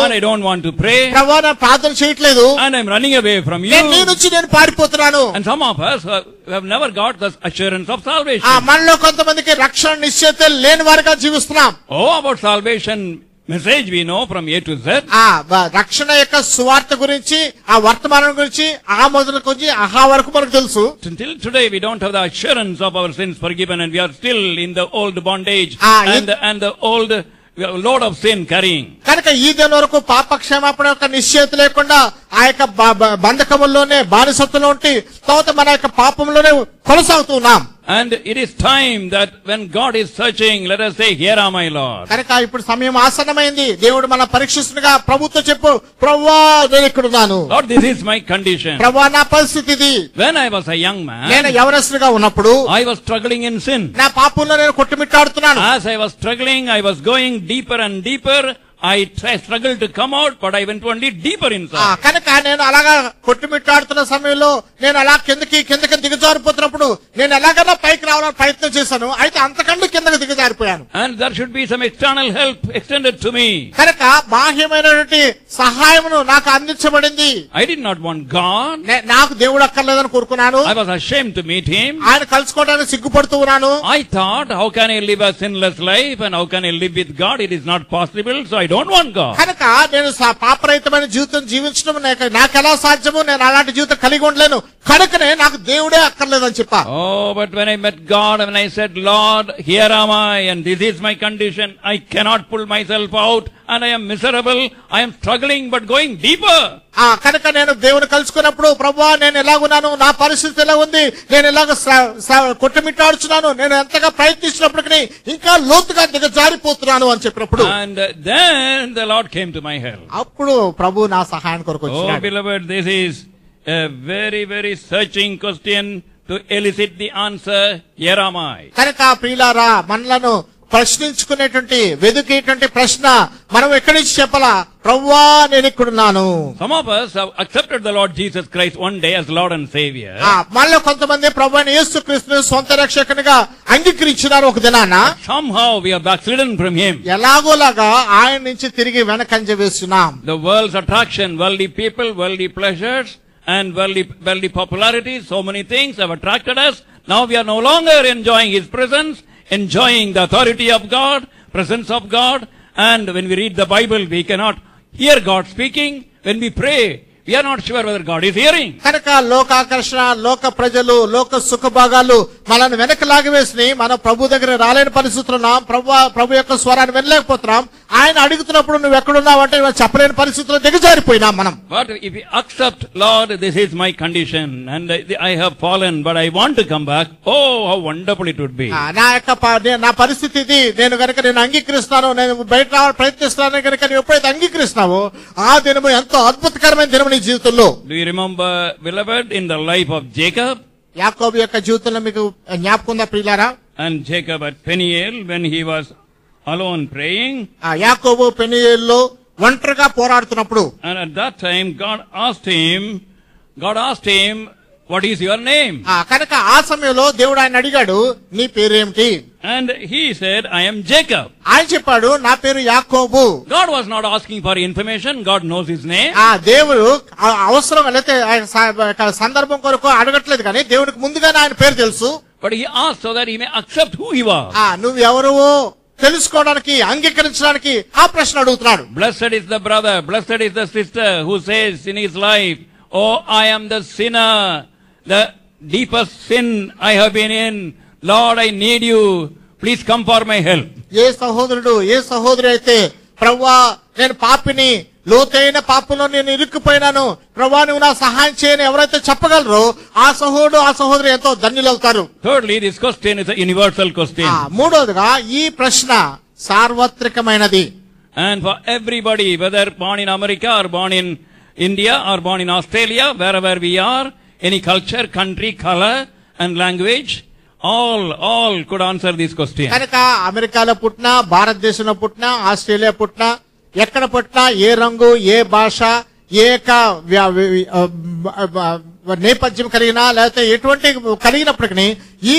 And I don't want to pray. ప్రభువా నా ప్రార్థన చేయట్లేదు. And I am running away from you. నీ నుంచి నేను పారిపోతున్నాను. And some of us have never got the assurance of salvation. మనలో కొంతమందికి రక్షణ నిశ్చయిత లేని వారిగా జీవిస్తున్నాం. Oh, about salvation message we know from A to Z. రక్షణ యొక్క సువార్త గురించి, ఆ వర్తమానం గురించి, ఆ మొదలు గురించి ఆహా వరకు మనకు తెలుసు. Until today we don't have the assurance of our sins forgiven, and we are still in the old bondage and the old load of sin carrying. కనుక ఈ దినం వరకు పాప క్షమాపణ యొక్క నిశ్చయిత లేకుండా ఆ యొక్క బంధకముల్లోనే బానిసత్వంలో ఉండి తర్వాత మన యొక్క పాపంలోనే కొనసాగుతున్నాం. And it is time that when God is searching, let us say, here am I, Lord. కనుక ఇప్పుడు సమయం ఆసన్నమైంది. దేవుడు మన పరీక్షిస్తుండగా ప్రభుతో చెప్పు, ప్రభువా నేను ఇక్కడున్నాను. Lord, this is my condition. ప్రభువా నా పరిస్థితి ఇది. When I was a young man, నేను యవనస్తుడిగా ఉన్నప్పుడు I was struggling in sin. నా పాపంలో నేను కొట్టుమిట్టాడుతున్నాను. As I was struggling, I was going deeper and deeper. I struggled to come out, but I went only deeper inside. కనుక నేను అలాగా కొట్టుమిట్టాడుతున్న సమయంలో నేను అలా కిందకి దిగజారిపోతున్నప్పుడు నేను ఎలాగైనా పైకి రావాలని ప్రయత్నం చేశాను. అయితే అంతకంటే కిందకి దిగజారిపోయాను. And there should be some external help extended to me. కనుక బాహ్యమైనటువంటి సహాయమును నాకు అందించబడింది. I did not want God. నాకు దేవుడు అక్కర్లేదని కోరుకున్నాను. I was ashamed to meet him. ఆయన కలుసుకోవడానికి సిగ్గుపడుతూ ఉన్నాను. I thought, how can I live a sinless life and how can I live with God? It is not possible, so I don't want God. కనుక నేను పాపరహితమైన జీవితం జీవించడం నాకు ఎలా సాధ్యము? నేను అలాంటి జీవితం కలిగి ఉండలేను. కనుకనే నాకు దేవుడే అక్కర్లేదని చెప్పా. Oh, but when I met God and I said, Lord, here am I and this is my condition, I cannot pull myself out and I am miserable, I am struggling but going deeper. కనుక నేను దేవుని కలుసుకున్నప్పుడు, ప్రభువా నేను ఎలాగున్నాను, నా పరిస్థితి ఎలా ఉంది, నేను ఎలాగ కొట్టుమిట్టాడుచున్నాను, నేను ఎంతగా ప్రయత్నించినప్పటికీ ఇంకా లోతుగా దిగజారిపోతున్నాను అని చెప్పినప్పుడు, and then the Lord came to my help. అప్పుడు ప్రభు నా సహాయం కొరకు వచ్చాడు. Oh beloved, this is a very, very searching question to elicit the answer, here am I. కనుక ప్రియులారా, మనలను ప్రశ్నించుకునేటువంటి వెదుకేటువంటి ప్రశ్న మనం ఎక్కడి నుంచి చెప్పాలా? ప్రభువా నేను ఇక్కడున్నాను. Some of us have accepted the Lord Jesus Christ one day as Lord and Savior. మనలో కొంతమంది ప్రభువైన యేసుక్రీస్తును సొంత రక్షకునిగా అంగీకరించినారు ఒక దినాన. Somehow we are backslidden from him. ఎలాగోలాగా ఆయన నుంచి తిరిగి వెనకంజ వేస్తున్నాం. The world's attraction, worldly people, worldly pleasures and worldly popularity, so many things have attracted us. Now we are no longer enjoying his presence, enjoying the authority of God, presence of God, and when we read the Bible we cannot hear God speaking. When we pray we are not sure whether God is hearing. కనుక లోకాకర్షణ, లోక ప్రజలు, లోక సుఖభాగాలు మనల్ని వెనక్కి లాగివేసి మన ప్రభు దగ్గర రాలేని పరిస్థితులు ఉన్నాం. ప్రభు యొక్క స్వరాన్ని వినలేకపోతున్నాం. ఆయన అడుగుతున్నప్పుడు నువ్వు ఎక్కడున్నావు అంటే చెప్పలేని పరిస్థితుల్లో దిగజారిపోయినాం మనం. But if we accept, Lord, this is my condition and I have fallen but I want to come back, oh how wonderful it would be. నా పరిస్థితి ఇది, నేను కనుక నేను అంగీకరిస్తాను, నేను బయట రావాలని ప్రయత్నిస్తాను కనుక నువ్వు ఎప్పుడైతే అంగీకరిస్తావో ఆ దినము ఎంతో అద్భుతకరమైన దినము నీ జీవితంలో. Do you remember, beloved, in the life of Jacob? యాకోబు యొక్క జీవితంలో మీకు జ్ఞాపకం ఉందా ప్రియులారా? And Jacob at Peniel when he was alone praying. యాకోబు పెనియేల్లో ఒంటరిగా పోరాడుతున్నప్పుడు, and at that time God asked him God asked him, what is your name? కనుక ఆ సమయంలో దేవుడు ఆయన అడిగాడు, నీ పేరేమిటి? And he said, I am Jacob. ఆయన చెప్పాడు, నా పేరు యాకోబు. God was not asking for information. God knows his name. దేవుడు అవసరం అయితే సందర్భం కొరకు అడగట్లేదు, కానీ దేవుడికి ముందుగానే ఆయన పేరు తెలుసు. But he asked so that he may accept who he was. నువ్వు ఎవరు తెలుసుకోవడానికి, అంగీకరించడానికి ఆ ప్రశ్న అడుగుతున్నాడు. Blessed is the brother, blessed is the sister who says in his life, oh, I am the sinner, the deepest sin I have been in. Lord, I need you. Please come for my help. ఏ సహోదరుడు, ఏ సహోదరి అయితే, ప్రభువా నేను పాపిని, లోతైన పాపంలో నేను ఇరుక్కుపోయినాను, ప్రభువా నువ్వు నా సహాయం చేయని ఎవరైతే చెప్పగలరో ఆ సహోదరుడు, ఆ సహోదరి ఎంతో ధన్యులవుతారు. Thirdly, this question is a universal question. మూడోదిగా ఈ ప్రశ్న సార్వత్రికమైనది. And for everybody, whether born in America or born in India or born in Australia, wherever we are, any culture, country, color and language, all could answer this question. కనుక అమెరికాలో పుట్టినా, భారతదేశంలో పుట్టినా, Australia పుట్టినా, ఎక్కడ పుట్టినా, ఏ రంగు, ఏ భాష, నేపథ్యం కలిగినా లేకపోతే ఎటువంటి కలిగినప్పటికీ ఈ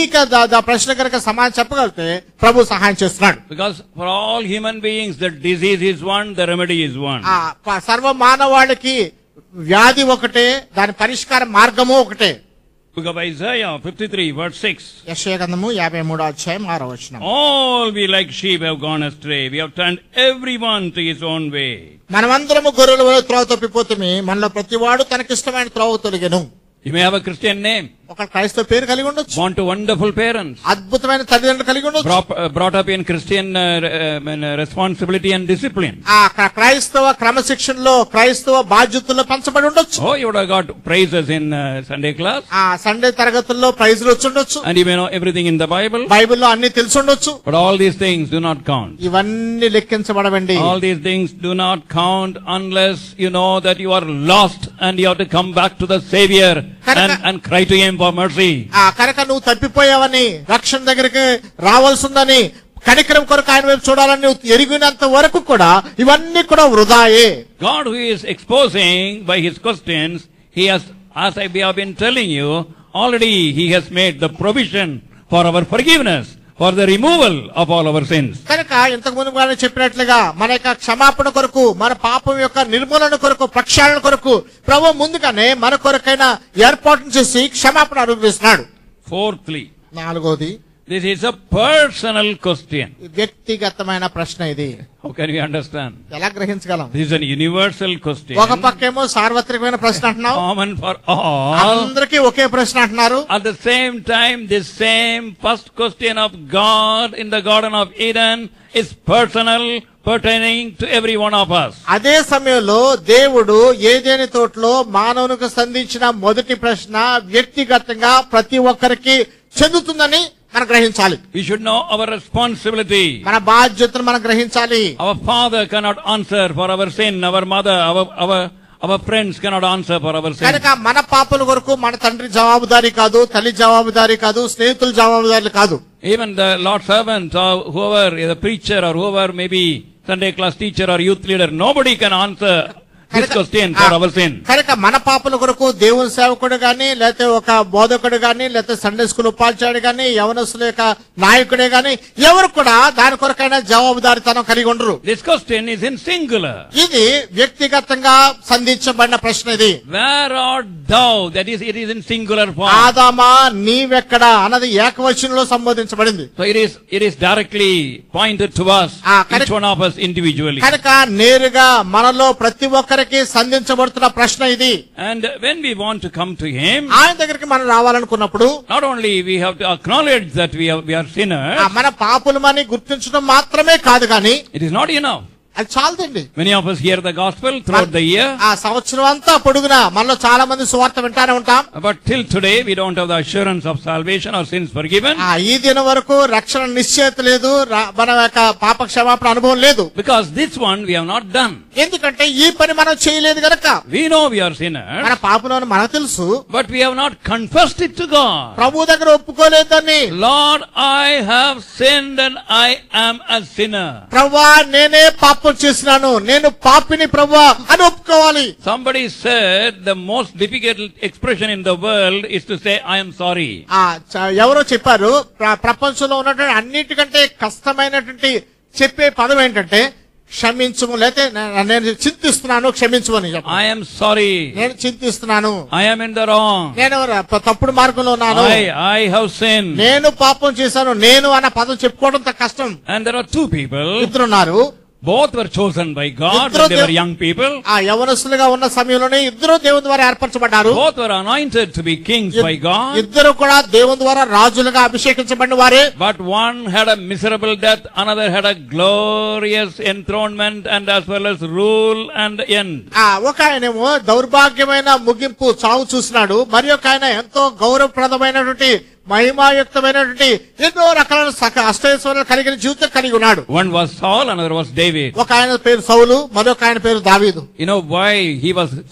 ప్రశ్న కనుక సమాధానం చెప్పగలిగితే ప్రభు సహాయం చేస్తున్నాడు. Because for all human beings the disease is one, the remedy is one. సర్వ మానవాళికి వ్యాధి ఒకటే, దాని పరిష్కార మార్గము ఒకటే. Book of Isaiah 53 verse 6. యెషయా గ్రంథము 53వ అధ్యాయం 6వ వచనం. All we like sheep have gone astray, we have turned everyone to his own way. మనమందరము గొర్రెల వలె త్రోవ తప్పిపోతుమి, మనలో ప్రతివాడు తనకిష్టమైన త్రోవ తొలగెను. You may have a Christian name. ఒక క్రైస్తవ పేరు కలిగి ఉండొచ్చు. Born to wonderful parents. అద్భుతమైన తల్లిదండ్రులు కలిగి ఉండొచ్చు. Brought up in Christian responsibility and discipline. క్రైస్తవ క్రమశిక్షణలో, క్రైస్తవ బాధ్యతల్లో పంచబడి ఉండొచ్చు. Oh, you would have got praises in Sunday class. Sunday తరగతుల్లో ప్రైజులు వచ్చి ఉండొచ్చు. And you may know everything in the Bible. బైబిల్లో అన్ని తెలిసి ఉండొచ్చు. But all these things do not count. ఇవన్నీ లెక్కించబడవండి. All these things do not count unless you know that you are lost and you have to come back to the Savior and cry to him for mercy. కనుక నువ్వు తప్పిపోయావని, రక్షణ దగ్గరికి రావాల్సిందని, కనికరం కొరకు ఆయన వైపు చూడాలని నువ్వు ఎరిగినంత వరకు కూడా ఇవన్నీ కూడా వృధాయే. God who is exposing by his questions, he has, as I have been telling you, already he has made the provision for our forgiveness, for the removal of all our sins. కనుక ఇంతకు ముందు మనం చెప్పినట్లుగా మన యొక్క క్షమాపణ కొరకు, మన పాపం యొక్క నిర్మూలన కొరకు, ప్రక్షాళన కొరకు ప్రభువు ముందుగానే మన కొరకైన ఏర్పాటు చేసి క్షమాపణ అనుగ్రహిస్తున్నాడు. Fourthly, నాలుగోది, this is a personal question. వ్యక్తిగతమైన ప్రశ్న ఇది. How can we understand? ఎలా గ్రహించగలం? This is an universal question. ఒక పక్కేమో సార్వత్రికమైన ప్రశ్న అంటున్నావు, Common for all. అందరికీ ఒకే ప్రశ్న అంటున్నారు. At the same time, this same first question of God in the Garden of Eden is personal, pertaining to every one of us. అదే సమయంలో దేవుడు ఏదైనా తోటలో మానవునికి సంధించిన మొదటి ప్రశ్న వ్యక్తిగతంగా ప్రతి ఒక్కరికి చెందుతుందని మనం గ్రహించాలి. We should know our responsibility. మన బాధ్యతను మనం గ్రహించాలి. Our father cannot answer for our sin. Our mother, our friends cannot answer for our sin. కనుక మన పాపల కొరకు మన తండ్రి జవాబుదారీ కాదు, తల్లి జవాబుదారీ కాదు, స్నేహితుల జవాబుదారీ కాదు. Even the Lord's servant or whoever, the preacher or whoever may be Sunday class teacher or youth leader, nobody can answer this question for our sin. కనుక మన పాపల కొరకు దేవుని సేవకుడు గాని, లేకపోతే ఒక బోధకుడు గాని, లేకపోతే సండే స్కూల్ ఉపాధ్యాయుడు గాని, యవనస్తుల యొక్క నాయకుడే గాని ఎవరు కూడా దాని కొరకైనా జవాబుదారీతనం కలిగి ఉండరు. This question is in singular. ఇది వ్యక్తిగతంగా సంధించబడిన ప్రశ్న ఇది. Where art thou? That is, it is in singular form. ఆదామా నీవెక్కడ అన్నది ఏకవచనంలో సంబోధించబడింది. So it is directly pointed to us, each one of us individually. కనుక నేరుగా మనలో ప్రతి ఒక్కరికి సంధించబడుతున్న ప్రశ్న ఇది. And when we want to come to him, ఆయన దగ్గరికి మనం రావాలనుకున్నప్పుడు not only we have to acknowledge that we are sinners, మన పాపులమని గుర్తించడం మాత్రమే కాదు కానీ it is not enough. అది చాలదండి. Many of us hear the gospel throughout the year. ఆ సంవత్సరం అంతా పొడుగునా మనలో చాలా మంది సువార్త వింటానే ఉంటాం. But till today we don't have the assurance of salvation or sins forgiven. ఈ దినం వరకు రక్షణ నిశ్చయిత లేదు, మన యొక్క పాప క్షమాపణ అనుభవం లేదు. Because this one we have not done. ఎందుకంటే ఈ పని మనం చేయలేదు గనక. We know we are sinners. మన పాపలను మనకు తెలుసు. But we have not confessed it to God. ప్రభు దగ్గర ఒప్పుకోలేదని. Lord, I have sinned and I am a sinner. ప్రభువా నేనే పాప పాపం చేసినాను, నేను పాపిని ప్రభువా అని ఒప్పుకోవాలి. Somebody said the most difficult expression in the world is to say I am sorry. ఎవరో చెప్పారు, ప్రపంచంలో ఉన్నటువంటి అన్నిటికంటే కష్టమైనటువంటి చెప్పే పదం ఏంటంటే క్షమించుము, లేతే నేను చింతిస్తున్నాను క్షమించు అని చెప్పాలి. I am sorry. నేను చింతిస్తున్నాను. I am in the wrong. నేను తప్పుడు మార్గంలో ఉన్నాను. I have sinned. నేను పాపం చేశాను. నేను అన్న పదం చెప్పుకోవడం కష్టం. And there are two people. ఇద్దరున్నారు. Both were chosen by God when they were young people. యవనస్తులుగా ఉన్న సమయంలోనే ఇద్దరు దేవుని ద్వారా ఏర్పరచబడ్డారు. Both were anointed to be kings by God. ఇద్దరు కూడా దేవుని ద్వారా రాజులుగా అభిషేకించబడిన వారే. But one had a miserable death, another had a glorious enthronement and as well as rule and end. ఒక ఆయనేమో దౌర్భాగ్యమైన ముగింపు చావు చూసినాడు, మరి ఒక ఆయన ఎంతో గౌరవప్రదమైనటువంటి మహిమాయుక్తమైనటువంటి ఎన్నో రకాల అష్టైశ్వర్యాలు కలిగిన జీవితం కలిగి ఉన్నాడు. One was Saul, another was David. ఒక ఆయన పేరు సౌలు, మరొక ఆయన పేరు దావీదు. You know why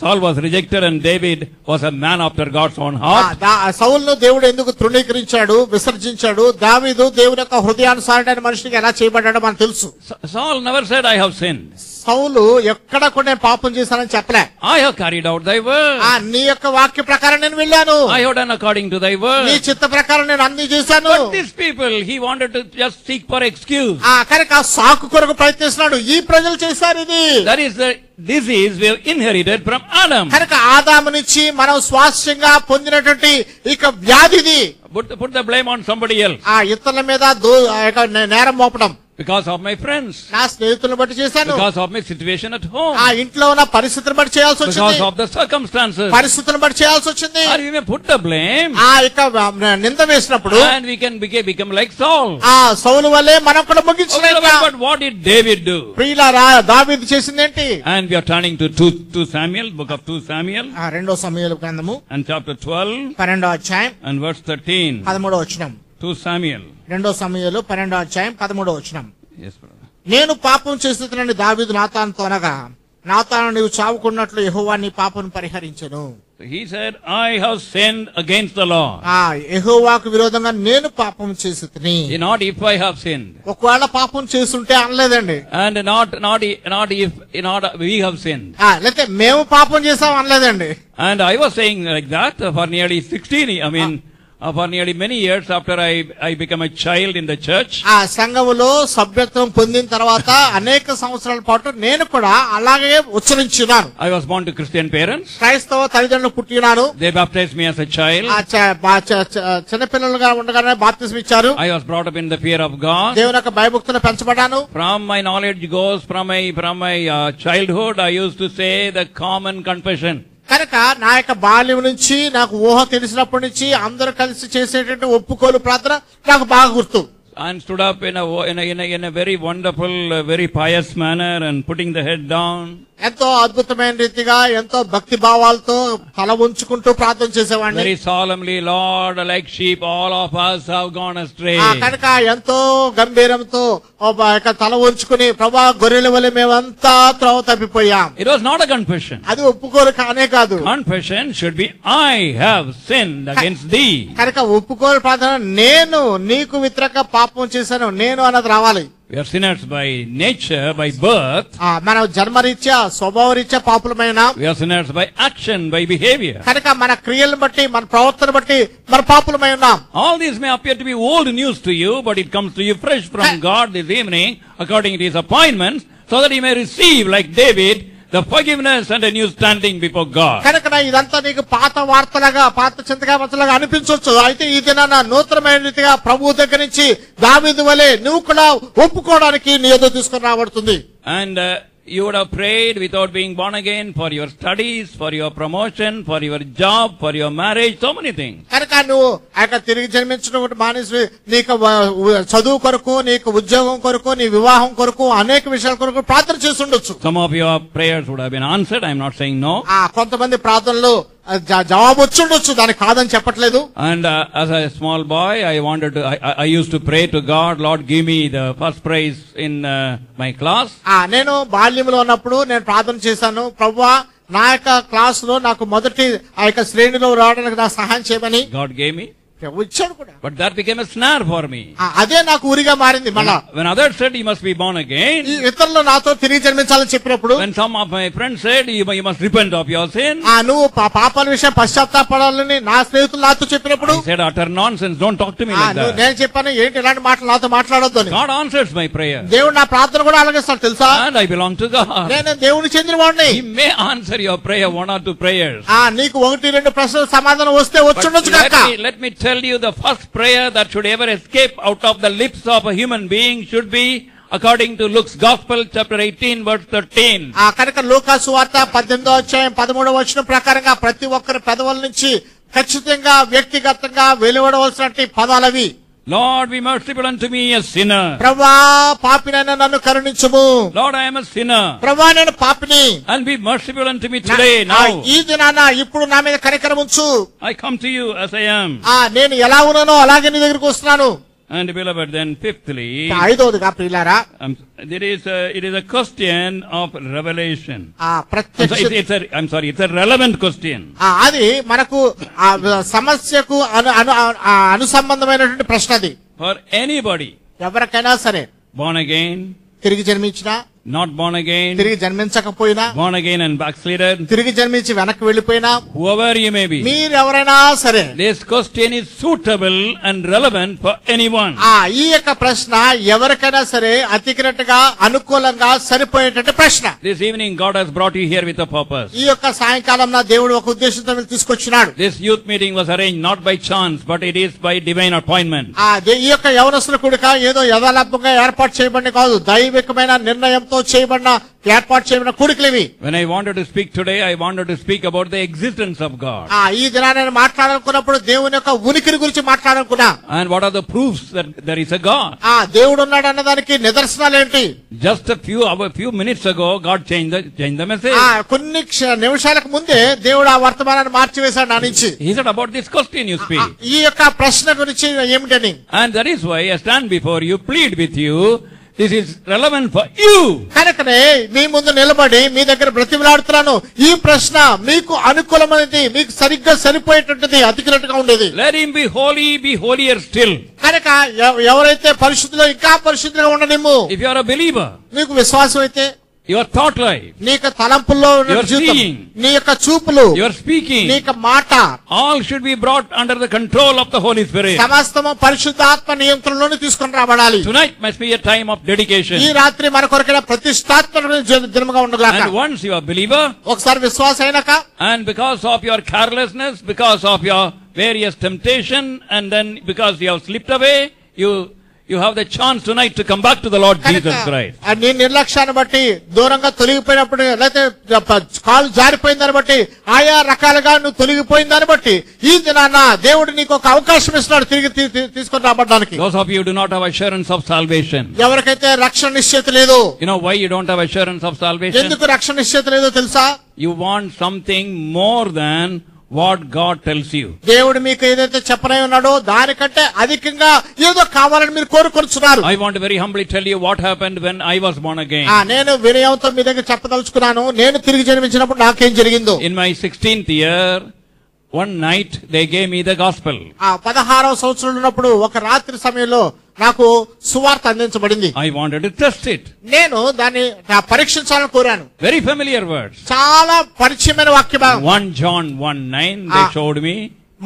Saul was rejected and David was a man after God's own heart? సౌలును దేవుడు ఎందుకు తృణీకరించాడు, విసర్జించాడు? దావీదు దేవుని యొక్క హృదయానుసారుడైన మనిషికి ఎలా చేయబడ్డాడో మనకు తెలుసు. Saul never said I have sinned. సౌలు ఎక్కడ కూడా నేను పాపం చేశానని చెప్పలే. I have carried out thy word. నీ యొక్క వాక్య ప్రకారం నేను వెళ్ళాను. I have done according to thy word. నీ చిత్త ప్రకారం నేను అన్ని చేశాను. But these people, he wanted to just seek for excuse. కనుక సాకు కొరకు ప్రయత్నిస్తున్నాడు. ఈ ప్రజలు చేశారు ఇది. That is the disease we have inherited from Adam. కనుక ఆదాము నుంచి మనం స్వాస్థ్యంగా పొందినటువంటి ఇక వ్యాధిది. Put the blame on somebody else. ఇతరుల మీద నేరం మోపడం. Because of my friends. నా స్నేహితులను బట్టి చేశాను. Because of my situation at home. ఇంట్లో ఉన్న పరిస్థితులను బట్టి చేయాల్సి వచ్చింది. Because of the circumstances. పరిస్థితులను బట్టి చేయాల్సి వచ్చింది. Or we may put the blame. ఇక నింద వేసినప్పుడు and we can become like Saul. సౌలు వలే మనం కూడా ముగించలేము. But what did David do? ప్రియులారా, దావీదు చేసింది ఏంటి? And we are turning to 2 Samuel, book of 2 Samuel. రెండో సమూయేలు గ్రంథము and chapter 12. 12వ అధ్యాయం and verse 13. 13వ వచనం. 2 Samuel. రెండో సమూయేలు 12వ అధ్యాయం 13వ వచనం. Yes, brother. నేను పాపం చేస్తున్నానని దావీదు నాతానుతో అనగా, నాతాను నీవు చావుకున్నట్లు యెహోవా నీ పాపం పరిహరించెను. He said, I have sinned against the Lord. యెహోవాకు విరోధంగా నేను పాపం చేసితిని. Not if I have sinned. ఒకవేళ పాపం చేస్తుంటే అనలేదండి. And not if we have sinned. లేకపోతే మేము పాపం చేసాం అనలేదండి. And I was saying like that for nearly 16, for nearly many years after I became a child in the church. సంఘములో సభ్యత్వం పొందిన తర్వాత అనేక సంవత్సరాల పాటు నేను కూడా అలాగే ఉచ్చరించున్నాను. I was born to Christian parents. క్రైస్తవ తల్లిదండ్రులు పుట్టినాను. They baptized me as a child. చిన్నపిల్లలుగా ఉండగానే బాప్తిజం ఇచ్చారు. I was brought up in the fear of God. దేవుని యొక్క భయభక్తులు పెంచబడ్డాను. From my knowledge goes from my childhood, I used to say the common confession. కనుక నా యొక్క బాల్యం నుంచి నాకు ఊహ తెలిసినప్పటి నుంచి అందరూ కలిసి చేసేటువంటి ఒప్పుకోలు ప్రార్థన నాకు బాగా గుర్తు. And stood up in a very wonderful, very pious manner and putting the head down. ఎంతో అద్భుతమైన రీతిగా ఎంతో భక్తి భావాలతో తల ఉంచుకుంటూ ప్రార్థన చేసేవాడిని. Very solemnly, Lord, like sheep, all of us have gone astray. కనుక ఎంతో గంభీరంతో తల ఉంచుకుని, ప్రభా గొర్రెల వలె మేమంతా త్రోవ తప్పిపోయాం. It was not a confession. అది ఒప్పుకోలు కానే కాదు. Confession should be, I have sinned against thee. కనుక ఒప్పుకోలు ప్రార్థన నేను నీకు వ్యతిరేక పాపం చేశాను నేను అన్నది రావాలి. We are sinners by nature, by birth. మనం జన్మరీత్యా స్వభావరీత్యా పాపులమైన. We are sinners by action, by behavior. కనుక మన క్రియలను బట్టి మన ప్రవర్తన బట్టి మన పాపులమై ఉన్నాం. All these may appear to be old news to you, but it comes to you fresh from God this evening, according to His appointments, so that you may receive, like David, the forgiveness and a new standing before God. కనుక ఇదంతా నీకు పాత వార్తలాగా, పాత చింతగా వచ్చలాగా అనిపించవచ్చు. అయితే ఈ దినాన నూతనమైన రీతిగా ప్రభువు దగ్గర నుంచి దావీదు వలె నువ్వు కూడా ఒప్పుకోవడానికి నీ ఎదురు తీసుకుని రాబడుతుంది. And you would have prayed without being born again for your studies, for your promotion, for your job, for your marriage, so many things. కనుక నువ్వు తిరిగి జన్మించిన మానేసి నీకు చదువు కొరకు, నీకు ఉద్యోగం కొరకు, నీ వివాహం కొరకు, అనేక విషయాల కొరకు ప్రార్థన చేసి ఉండొచ్చు. Some of your prayers would have been answered. I am not saying no. కొంతమంది ప్రార్థనలు జవాబు వచ్చుండొచ్చు, దానికి కాదని చెప్పట్లేదు. And as a small boy, I used to pray to God, Lord, give me the first prize in my class. నేను బాల్యంలో ఉన్నప్పుడు నేను ప్రార్థన చేశాను, ప్రభువా నా యొక్క క్లాస్ లో నాకు మొదటి శ్రేణిలో రావడానికి నాకు సహాయం చేయమని. God gave me. ప్రభు ఇచ్చాడు కూడా. But that became a snare for me. అదే నాకు ఊరిగా మారింది. మళ్ళా When others said you must be born again, ఇతరులు నాతో తిరిగి జన్మించాలని చెప్పినప్పుడు, when some of my friends said you must repent of your sin, నువ్వు పాపాల విషయం పశ్చాత్తాపడాలని నా స్నేహితులు నాతో చెప్పినప్పుడు, I said utter nonsense, don't talk to me like that. నేను చెప్పాను ఏంటి ఇలాంటి మాటలు నాతో మాట్లాడొద్దు అని. God answers my prayer. దేవుడు నా ప్రార్థన కూడా అలాగేస్తాడు తెలుసా. And I belong to God. నేను దేవుడికి చెందిన వాడిని. He may answer your prayer, 1 or 2 prayers. నీకు 1-2 ప్రశ్నల సమాధానం వస్తే వచ్చుండొచ్చు కాక. Let me tell you, the first prayer that should ever escape out of the lips of a human being should be according to Luke's Gospel, chapter 18, verse 13. కనుక లూకా సువార్త 18వ అధ్యాయం 13వ వచనం ప్రకారంగా ప్రతి ఒక్కరి పెదవుల నుంచి ఖచ్చితంగా వ్యక్తిగతంగా వెలువడవలసిన పదాలవి. Lord, be merciful unto me, a sinner. ప్రభువా పాపినైన నన్ను కరుణించుము. Lord, I am a sinner. ప్రభువా నేను పాపిని. And be merciful unto me today, now. ఈ దినాన ఇప్పుడు నా మీద కనికరం ఉంచు. I come to you as I am. నేను ఎలా ఉన్నానో అలాగే నీ దగ్గరికి వస్తున్నాను. And beloved, then fifthly, ఐదవదిగా ప్రియులారా, it is a question of revelation. It's a relevant question. అది మనకు సమస్యకు అనుసంబంధమైనటువంటి ప్రశ్న అది. For anybody, ఎవరికైనా సరే, born again, తిరిగి జన్మించినా, not born again, తిరిగి జన్మించకపోయినా, born again and backslidden, తిరిగి జన్మించి వెనక్కి వెళ్ళిపోయినా, whoever you may be, మీరెవరైనా సరే, this question is suitable and relevant for anyone. ఈ యొక్క ప్రశ్న ఎవరికైనా సరే అతికినట్టుగా అనుకూలంగా సరిపోయేటట్టు ప్రశ్న. This evening God has brought you here with a purpose. ఈ యొక్క సాయంకాలం నా దేవుడు ఒక ఉద్దేశంతో తీసుకొచ్చినాడు. This youth meeting was arranged not by chance, but it is by divine appointment. ఈ యొక్క యవనస్తుల కూడిక ఏదో యథాలాపంగా ఏర్పాటు చేయబడిన కాదు, దైవికమైన నిర్ణయంతో చేయబడిన ఏర్పాటు చేయబడిన కూడికలేవి. When I wanted to speak today, I wanted to speak about the existence of God. ఈ దినాన్ని నేను మాట్లాడాలనుకున్నప్పుడు దేవుని యొక్క ఉనికిని గురించి మాట్లాడాలనుకున్నా. And what are the proofs that there is a God? దేవుడు ఉన్నాడు అన్నదానికి నిదర్శనాలు ఏంటి? Just a few minutes ago, God changed the message. కొన్ని నిమిషాలకు ముందే దేవుడు ఆ వర్తమానాన్ని మార్చివేశాడు నా నుంచి. He said about this question you speak. ఈ యొక్క ప్రశ్న గురించి ఏమిటని. And that is why I stand before you, plead with you. This is relevant for you. కనుకనే మీ ముందు నిలబడి మీ దగ్గర బ్రతిమలాడుతున్నాను. ఈ ప్రశ్న మీకు అనుకూలమైనది, మీకు సరిగ్గా సరిపోయేటట్టుది, అతికినట్టుగా ఉండేది. Let him be holy, be holier still. కనుక ఎవరైతే పరిశుద్ధులో ఇంకా పరిశుద్ధంగా ఉండనిమ్ము. If you are a believer, నీకు విశ్వాసం అయితే, your thought life, నీకు తలంపుల్లో జీవితం, నీ యొక్క చూపులు, your speaking, నీ యొక్క మాట, all should be brought under the control of the Holy Spirit. సమస్తము పరిశుద్ధాత్మ నియంత్రణలోనే తీసుకొని రాబడాలి. Tonight must be a time of dedication. ఈ రాత్రి మన కొరకైన ప్రతిష్ఠాత్మక దినముగా ఉండగాక. And once you are a believer, ఒకసారి విశ్వాసం అయినాక, and because of your carelessness, because of your various temptation, and then because you have slipped away, you have the chance tonight to come back to the Lord Jesus Christ. నీ నిర్లక్ష్యాన్ని బట్టి, దూరంగా తొలగిపోయినప్పుడు, లేకపోతే కాలు జారిపోయిందని బట్టి, ఆయా రకాలుగా నువ్వు తొలగిపోయిన దాన్ని బట్టి ఈ దినాన దేవుడు నీకు ఒక అవకాశం ఇస్తున్నాడు తిరిగి తీసుకొని రాబడడానికి. Those of you who do not have assurance of salvation, ఎవరికైతే రక్షణ నిశ్చయత లేదు, you know why you don't have assurance of salvation? ఎందుకు రక్షణ నిశ్చయత లేదో తెలుసా? You want something more than what God tells you. దేవుడు మీకు ఏదైతే చెప్పనై ఉన్నాడో దానికంటే అధికంగా ఏదో కావాలని మీరు కోరుకొనుచున్నారు. I want to very humbly tell you what happened when I was born again. నేను వినయంతో మీ దగ్గర చెప్పదలుచుకున్నాను, నేను తిరిగి జన్మించినప్పుడు నాకేం జరిగిందో. In my 16th year, one night they gave me the gospel. 16వ సంవత్సరంలో ఉన్నప్పుడు ఒక రాత్రి సమయంలో నాకు సువార్త అందించబడింది. I wanted to test it. నేను దాన్ని పరీక్షించాలని కోరాను. Very familiar words. చాలా పరిచయమైన వాక్యం. 1 John 1:9 they showed me.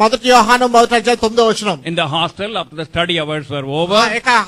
మొదటి యోహాను 1:9. In the hostel, after the study hours were over,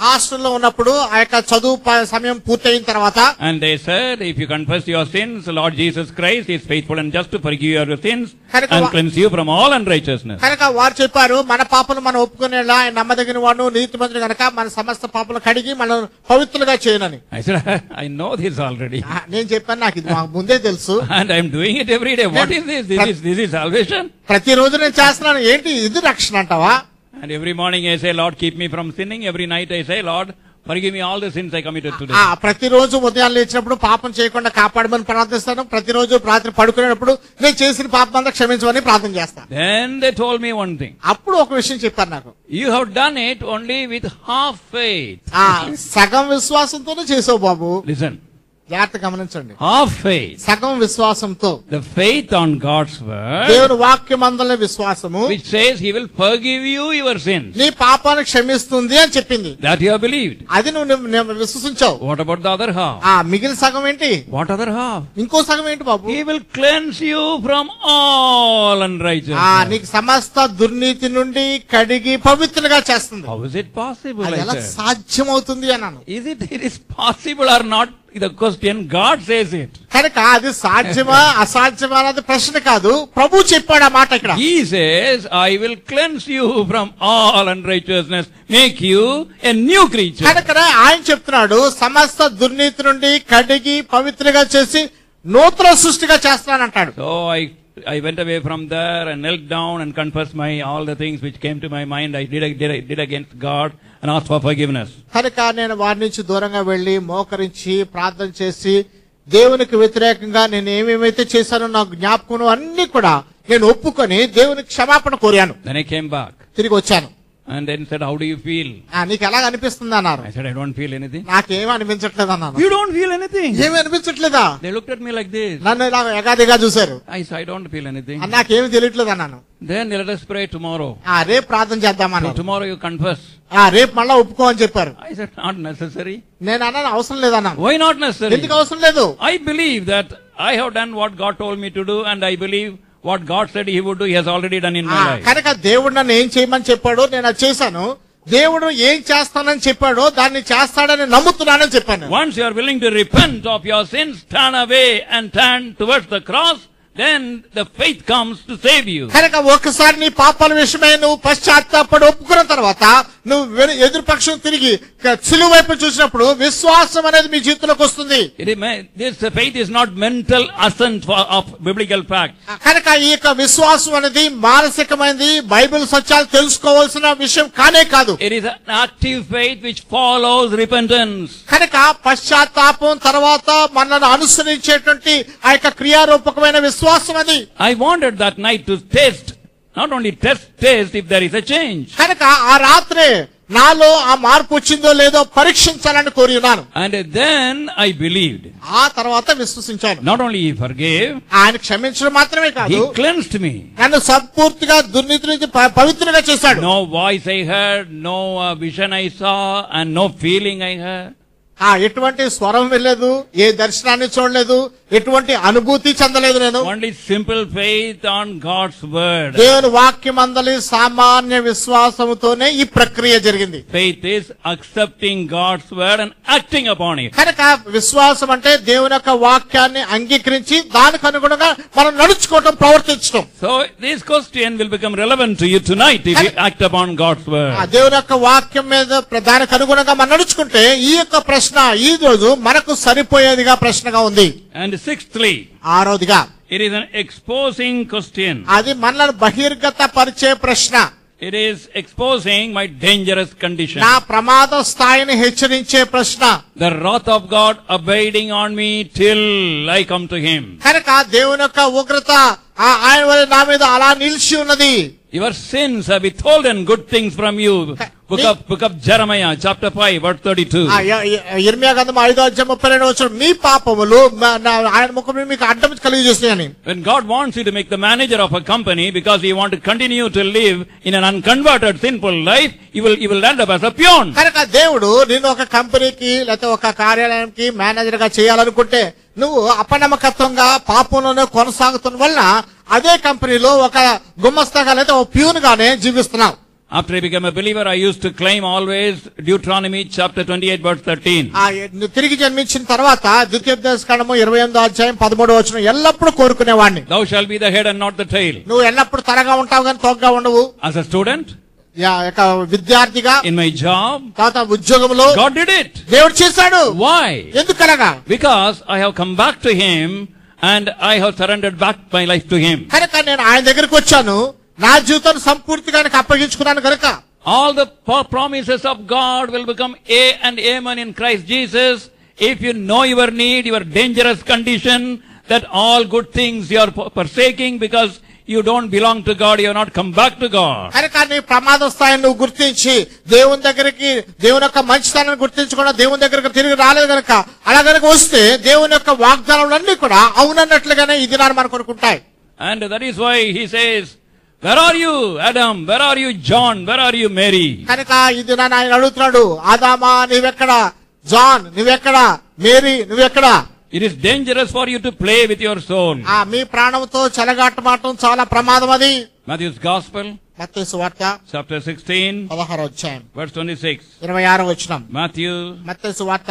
హాస్టల్లో ఉన్నప్పుడు ఆ యొక్క చదువు సమయం పూర్తయిన తర్వాత, and they said, if you confess your sins, the Lord Jesus Christ is faithful and just to forgive your sins and cleanse you from all unrighteousness. కనుక వారు చెప్పారు, మన పాపలు మనం ఒప్పుకునేలా ఆయన నమ్మదగిన వాడు, నీతిమంతుడు కనుక మన సమస్త పాపలు కడిగి మనం పవిత్రులుగా చేయనని. I said, I know this already. నేను చెప్పాను, నాకు ఇది ముందే తెలుసు. And I am doing it every day. What is this? This is salvation. ప్రతిరోజు నేను చేస్తున్నాను. ఏంటి ఇది రక్షణ అంటావా? And every morning I say, Lord, keep me from sinning. Every night I say, Lord, forgive me all the sins I committed today. ప్రతిరోజు ఉదయం లేచినప్పుడు పాపం చేయకుండా కాపాడమని ప్రార్థిస్తాను. ప్రతిరోజు రాత్రి పడుకునేటప్పుడు నేను చేసిన పాపం అంతా క్షమించమని ప్రార్థన చేస్తాను. Then they told me one thing. అప్పుడు ఒక విషయం చెప్పారు నాకు. You have done it only with half faith. సగం విశ్వాసంతోనే చేసావు బాబు. Listen. జాగ్రత్త గమనించండి. Half faith. సగం విశ్వాసంతో. The faith on God's word. దేవుని వాక్యమందుల విశ్వాసము. Which says he will forgive you your sins. నీ పాపాలను క్షమిస్తుంది అని చెప్పింది. That you have believed. అది నువ్వు విశ్వసించావు. What about the other half? మిగిలిన సగం ఏంటి? What other half? ఇంకో సగం ఏంటి బాబు? He will cleanse you from all unrighteousness. నీకు సమస్త దుర్నీతి నుండి కడిగి పవిత్రులుగా చేస్తుంది. How is it possible? అది ఎలా సాధ్యం అవుతుంది అన్నాను. It is possible or not? The question, God says it. కనుక అది సాధ్యమా అసాధ్యమా అన్నది ప్రశ్న కాదు, ప్రభు చెప్పాడు ఆ మాట ఇక్కడ. He says, I will cleanse you from all unrighteousness, make you a new creature. కనుక ఆయన చెప్తున్నాడు సమస్త దుర్నీతి నుండి కడిగి పవిత్రగా చేసి నూతన సృష్టిగా చేస్తానంటాడు. So I went away from there and knelt down and confessed all the things which came to my mind I did against God and asked for forgiveness. కనుక నేను వారి నుంచి దూరంగా వెళ్లి మోకరించి ప్రార్థన చేసి దేవునికి వ్యతిరేకంగా నేను ఏమేమైతే చేశానో నాకు జ్ఞాపకం అన్ని కూడా నేను ఒప్పుకొని దేవునికి క్షమాపణ కోరాను. Then I came back. తిరిగి వచ్చాను. And then said, how do you feel? నీకు ఎలా అనిపిస్తుంది అన్నారు. I said, I don't feel anything. నాకేం అనిపించట్లేదు అన్నాను. You don't feel anything? ఏమీ అనిపించట్లేదా? They looked at me like this. నన్ను ఇలా ఎగాదిగా చూశారు. I said, I don't feel anything. నాకేమి తెలియట్లేదు అన్నాను. Then let us pray tomorrow. రేపు ప్రార్థన చేద్దామన్నారు. So tomorrow you confess. రేపు మళ్ళా ఒప్పుకో అని చెప్పారు. I said, not necessary. నేను అన్నాను అవసరం లేదన్నాను. Why not necessary? ఎందుకు అవసరం లేదు? I believe that I have done what God told me to do, and I believe what God said he would do, he has already done in my life. కనుక దేవుడు నన్ను ఏం చేయమని చెప్పాడో నేను అది చేశాను. దేవుడు ఏం చేస్తానని చెప్పాడో దాన్ని చేస్తాడని నమ్ముతున్నానని చెప్పాను. Once you are willing to repent of your sins, turn away and turn towards the cross, then the faith comes to save you. కనుక ఒకసారి నీ పాపాల విషయమై నువ్వు పశ్చాత్తాపడి ఒప్పుకున్న తర్వాత నువ్వు ఎదురుపక్షం తిరిగి సిలువ వైపు చూసినప్పుడు విశ్వాసం అనేది మీ జీవితంలోకి వస్తుంది. This faith is not mental assent of biblical facts. కనుక ఈ యొక్క విశ్వాసం అనేది మానసికమైనది, బైబిల్ సత్యాలు తెలుసుకోవాల్సిన విషయం కానే కాదు. It is an active faith which follows repentance. కనుక పశ్చాత్తాపం తర్వాత మనల్ని అనుసరించేటువంటి ఆ యొక్క క్రియారూపకమైన విశ్వాసం అది. I wanted that night to taste, not only taste if there is a change. కనుక ఆ రాత్రే నాలో ఆ మార్పు వచ్చిందో లేదో పరీక్షించాలని కోరినాను. And then I believed. ఆ తర్వాత విశ్వసించాను. Not only he forgave, ఆయన క్షమించడం మాత్రమే కాదు, he cleansed me. నన్ను సంపూర్తిగా దుర్నీతి నుంచి పవిత్రంగా చేశాడు. No voice I heard, no vision I saw, and no feeling I had. ఎటువంటి స్వరం వెళ్ళలేదు, ఏ దర్శనాన్ని చూడలేదు, ఎటువంటి అనుభూతి చెందలేదు నేను. Only simple faith on God's word. దేవుని వాక్యం అందలి సామాన్య విశ్వాసముతోనే ఈ ప్రక్రియ జరిగింది. Faith is accepting God's word and acting upon it. కనుక విశ్వాసం అంటే దేవుని యొక్క వాక్యాన్ని అంగీకరించి దానికి అనుగుణంగా మనం నడుచుకోవటం, ప్రవర్తించడం. So this question will become relevant to you tonight if you act upon God's word. దేవుని యొక్క వాక్యం మీద దానికి అనుగుణంగా మనం నడుచుకుంటే ఈ యొక్క ప్రశ్న ఈ రోజు మనకు సరిపోయేదిగా ప్రశ్నగా ఉంది. And sixthly, ఆరోదిగా, it is an exposing question. అది మనల్ని బహిర్గత పరిచే ప్రశ్న. It is exposing my dangerous condition. నా ప్రమాద స్థాయిని హెచ్చరించే ప్రశ్న. The wrath of God abiding on me till I come to him. కనుక దేవుని యొక్క ఉగ్రత ఆయన వల్ల నా మీద అలా నిలిచి ఉన్నది. Your sins have withholden good things from you. Book of Jeremiah chapter 5 verse 32. ఇర్మియా గ్రంథం 5:32 మీ పాపములు ఆయన ముఖం మీకు అడ్డం కలిగజేస్తాయని. When God wants you to make the manager of a company because he want to continue to live in an unconverted sinful life, he will end up as a peon. కనుక దేవుడు నిన్ను ఒక కంపెనీకి లేకపోతే ఒక కార్యాలయానికి మేనేజర్ గా చేయాలనుకుంటే నువ్వు అపనమ్మకత్వంగా పాపంలోనే కొనసాగుతున్న వల్ల అదే కంపెనీలో ఒక గుమస్తాగా లేదా ఒక ప్యూన్ గానే జీవిస్తున్నావు. After I became a believer, I used to claim always Deuteronomy chapter 28 verse 13. తిరిగి జన్మించిన తర్వాత ద్వితీయోపదేశకాండము 28:13 ఎల్లప్పుడూ కోరుకునేవాడిని. Thou shalt be the head and not the tail. నువ్వు ఎల్లప్పుడు తలగా ఉంటావు కానీ తోకగా ఉండవు. As a student, విద్యార్థిగా, in my job, తర్వాత ఉద్యోగంలో God did it. దేవుడు చేశాడు. Why? ఎందుకనగా? Because I have come back to him and I have surrendered back my life to him. కనుక నేను ఆయన దగ్గరికి వచ్చాను, నా జీవితాన్ని సంపూర్తిగా ఆయనకు అప్పగించుకున్నాను కనుక. All the promises of God will become A and Amen in Christ Jesus if you know your need, your dangerous condition, that all good things you are forsaking because you don't belong to God, you have not come back to God. కనుక నీ ప్రమాద స్థాయిని నువ్వు గుర్తించి దేవుని దగ్గరికి దేవుని యొక్క మంచితనాన్ని గుర్తించకుండా దేవుని దగ్గరికి తిరిగి రాలేదు కనుక అలా కనుక వస్తే దేవుని యొక్క వాగ్దానాలన్నీ కూడా అవునన్నట్లుగానే ఈ దినాన్ని మనకు కొనుక్కుంటాయి. And that is why he says, where are you, Adam? Where are you, John? Where are you, Mary? కనుక ఈ దినాన్ని ఆయన అడుగుతున్నాడు, ఆదామా నీవెక్కడ, జాన్ నువ్వెక్కడ, మేరీ నువ్వెక్కడ? It is dangerous for you to play with your soul. మీ ప్రాణంతో చెలగాటమాటం చాలా ప్రమాదం అది. Matthew's Gospel, మత్తయి సువార్త chapter 16, 16వ అధ్యాయం verse 26. 26వ వచనం. మత్తయి సువార్త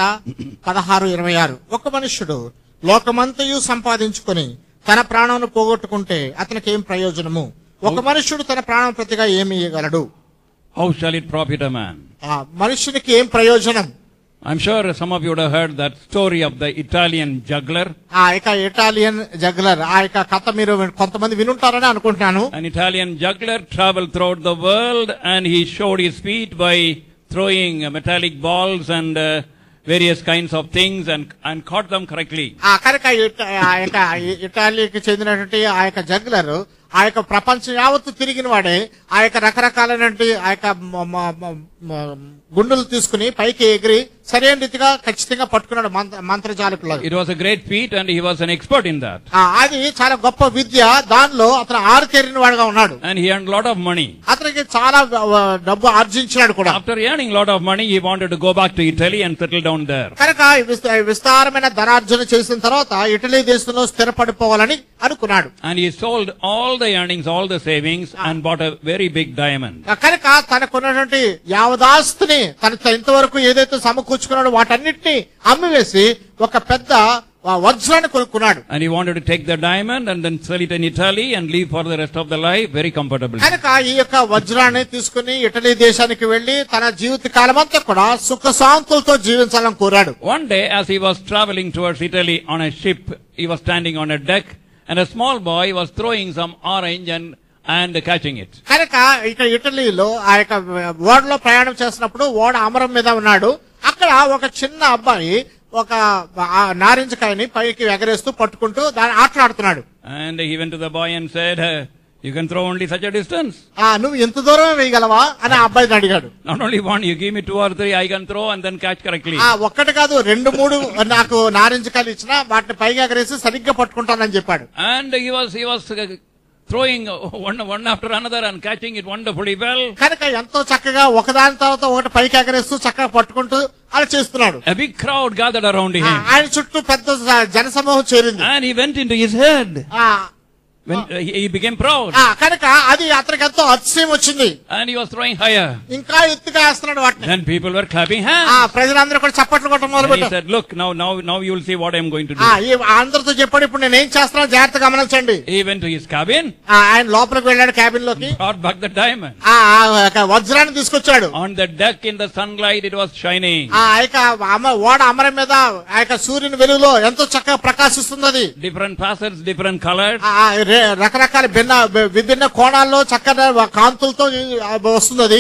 16:26. ఒక మనుష్యుడు లోకమంతయు సంపాదించుకొని తన ప్రాణాన్ని పోగొట్టుకుంటే అతనికి ఏం ప్రయోజనము? ఒక మనుష్యుడు తన ప్రాణం ప్రతిగా ఏమి ఇవ్వగలడు? How shall it profit a man? మనుష్యునికి ఏం ప్రయోజనం? I'm sure some of you would have heard that story of the Italian juggler. Italian juggler ఆ యొక్క కథ మీరు కొంతమంది వినుంటారని అనుకుంటున్నాను. An Italian juggler traveled throughout the world and he showed his feat by throwing metallic balls and various kinds of things and caught them correctly. కనుక ఇటాలీకి చెందినటువంటి ఆ యొక్క జగ్లర్ ఆ యొక్క ప్రపంచం యావత్తు తిరిగిన వాడే ఆ యొక్క రకరకాలైనటువంటి ఆ యొక్క గుండులు తీసుకుని పైకి ఎగిరి సరైన రీతిగా ఖచ్చితంగా పట్టుకున్నాడు మంత్రజాలికులు. It was a great feat and he was an expert in that. అది చాలా గొప్ప విద్య, దానిలో అతను ఆరితేరిన వాడుగా ఉన్నాడు. And he earned a lot of money. అతనికి చాలా డబ్బు ఆర్జించాడు కూడా. After earning a lot of money, he wanted to go back to Italy and settle down there. కనుక విస్తారమైన ధనార్జన చేసిన తర్వాత ఇటలీ దేశంలో స్థిరపడిపోవాలని అనుకున్నాడు. And he sold all the earnings, all the savings and bought a very big diamond. కనుక తనకున్నటువంటి యావదాస్తిని తన ఇంతవరకు ఏదైతే సమకూర్చుకున్నాడో వాటన్నిటిని అమ్మివేసి ఒక పెద్ద వజ్రాన్ని కొనుక్కున్నాడు. And he wanted to take the diamond and then sell it in Italy and live for the rest of the life very comfortably. కనుక ఈ యొక్క వజ్రాన్ని తీసుకుని ఇటలీ దేశానికి వెళ్లి తన జీవిత కాలమంతా కూడా సుఖశాంతులతో జీవించాలని కోరాడు. One day as he was traveling towards Italy on a ship, he was standing on a deck and a small boy was throwing some orange and catching it. కనుక ఇక ఇటలీలో ఆ యొక్క ఓడలో ప్రయాణం చేసినప్పుడు ఓడ అమరం మీద ఉన్నాడు. అక్కడ ఒక చిన్న అబ్బాయి ఒక నారింజకాయని పైకి ఎగరేస్తూ పట్టుకుంటూ దాన్ని ఆటలాడుతున్నాడు. And he went to the boy and said, you can throw only such a distance. నువ్వు ఎంత దూరం వేయగలవా అని ఆ అబ్బాయిని అడిగాడు. Not only one, you give me 2 or 3, I can throw and then catch correctly. ఒక్కటి కాదు 2-3 నాకు నారింజకాయలు ఇచ్చినా వాటిని పైకి ఎగరేసి సరిగ్గా పట్టుకుంటానని చెప్పాడు. And he was throwing one after another and catching it wonderfully well. కనుక ఎంతో చక్కగా ఒకదాని తర్వాత ఒకటి పైకి ఎగరేస్తూ చక్కగా పట్టుకుంటూ అలా చేస్తున్నాడు. A big crowd gathered around him. ఆయన చుట్టూ పెద్ద జనసమూహం చేరింది. And he went into his head. When he became proud. కనుక అది అతనికి ఎంతో అతిశయం వచ్చింది. And he was throwing higher. ఇంకా ఎత్తుగా వేస్తున్నాడు వాటిని. Then people were clapping hands. ప్రజలందరూ కూడా చప్పట్లు కొట్టడం మొదలుపెట్టారు. He said, look, now you will see what I am going to do. అందరితో చెప్పాడు, ఇప్పుడు నేను ఏం చేస్తున్నానో జాగ్రత్తగా గమనించండి. He went to his cabin. ఆయన లోపలికి వెళ్ళాడు క్యాబిన్ లోకి. Brought back the diamond. వజ్రాన్ని తీసుకొచ్చాడు. On the deck in the sunlight it was shining. ఓడ అమరం మీద ఆ యొక్క సూర్యుని వెలుగులో ఎంతో చక్కగా ప్రకాశిస్తుంది అది. Different facets, different colors. రకరకాల విభిన్న కోణాల్లో చక్కని కాంతులతో వస్తుంది.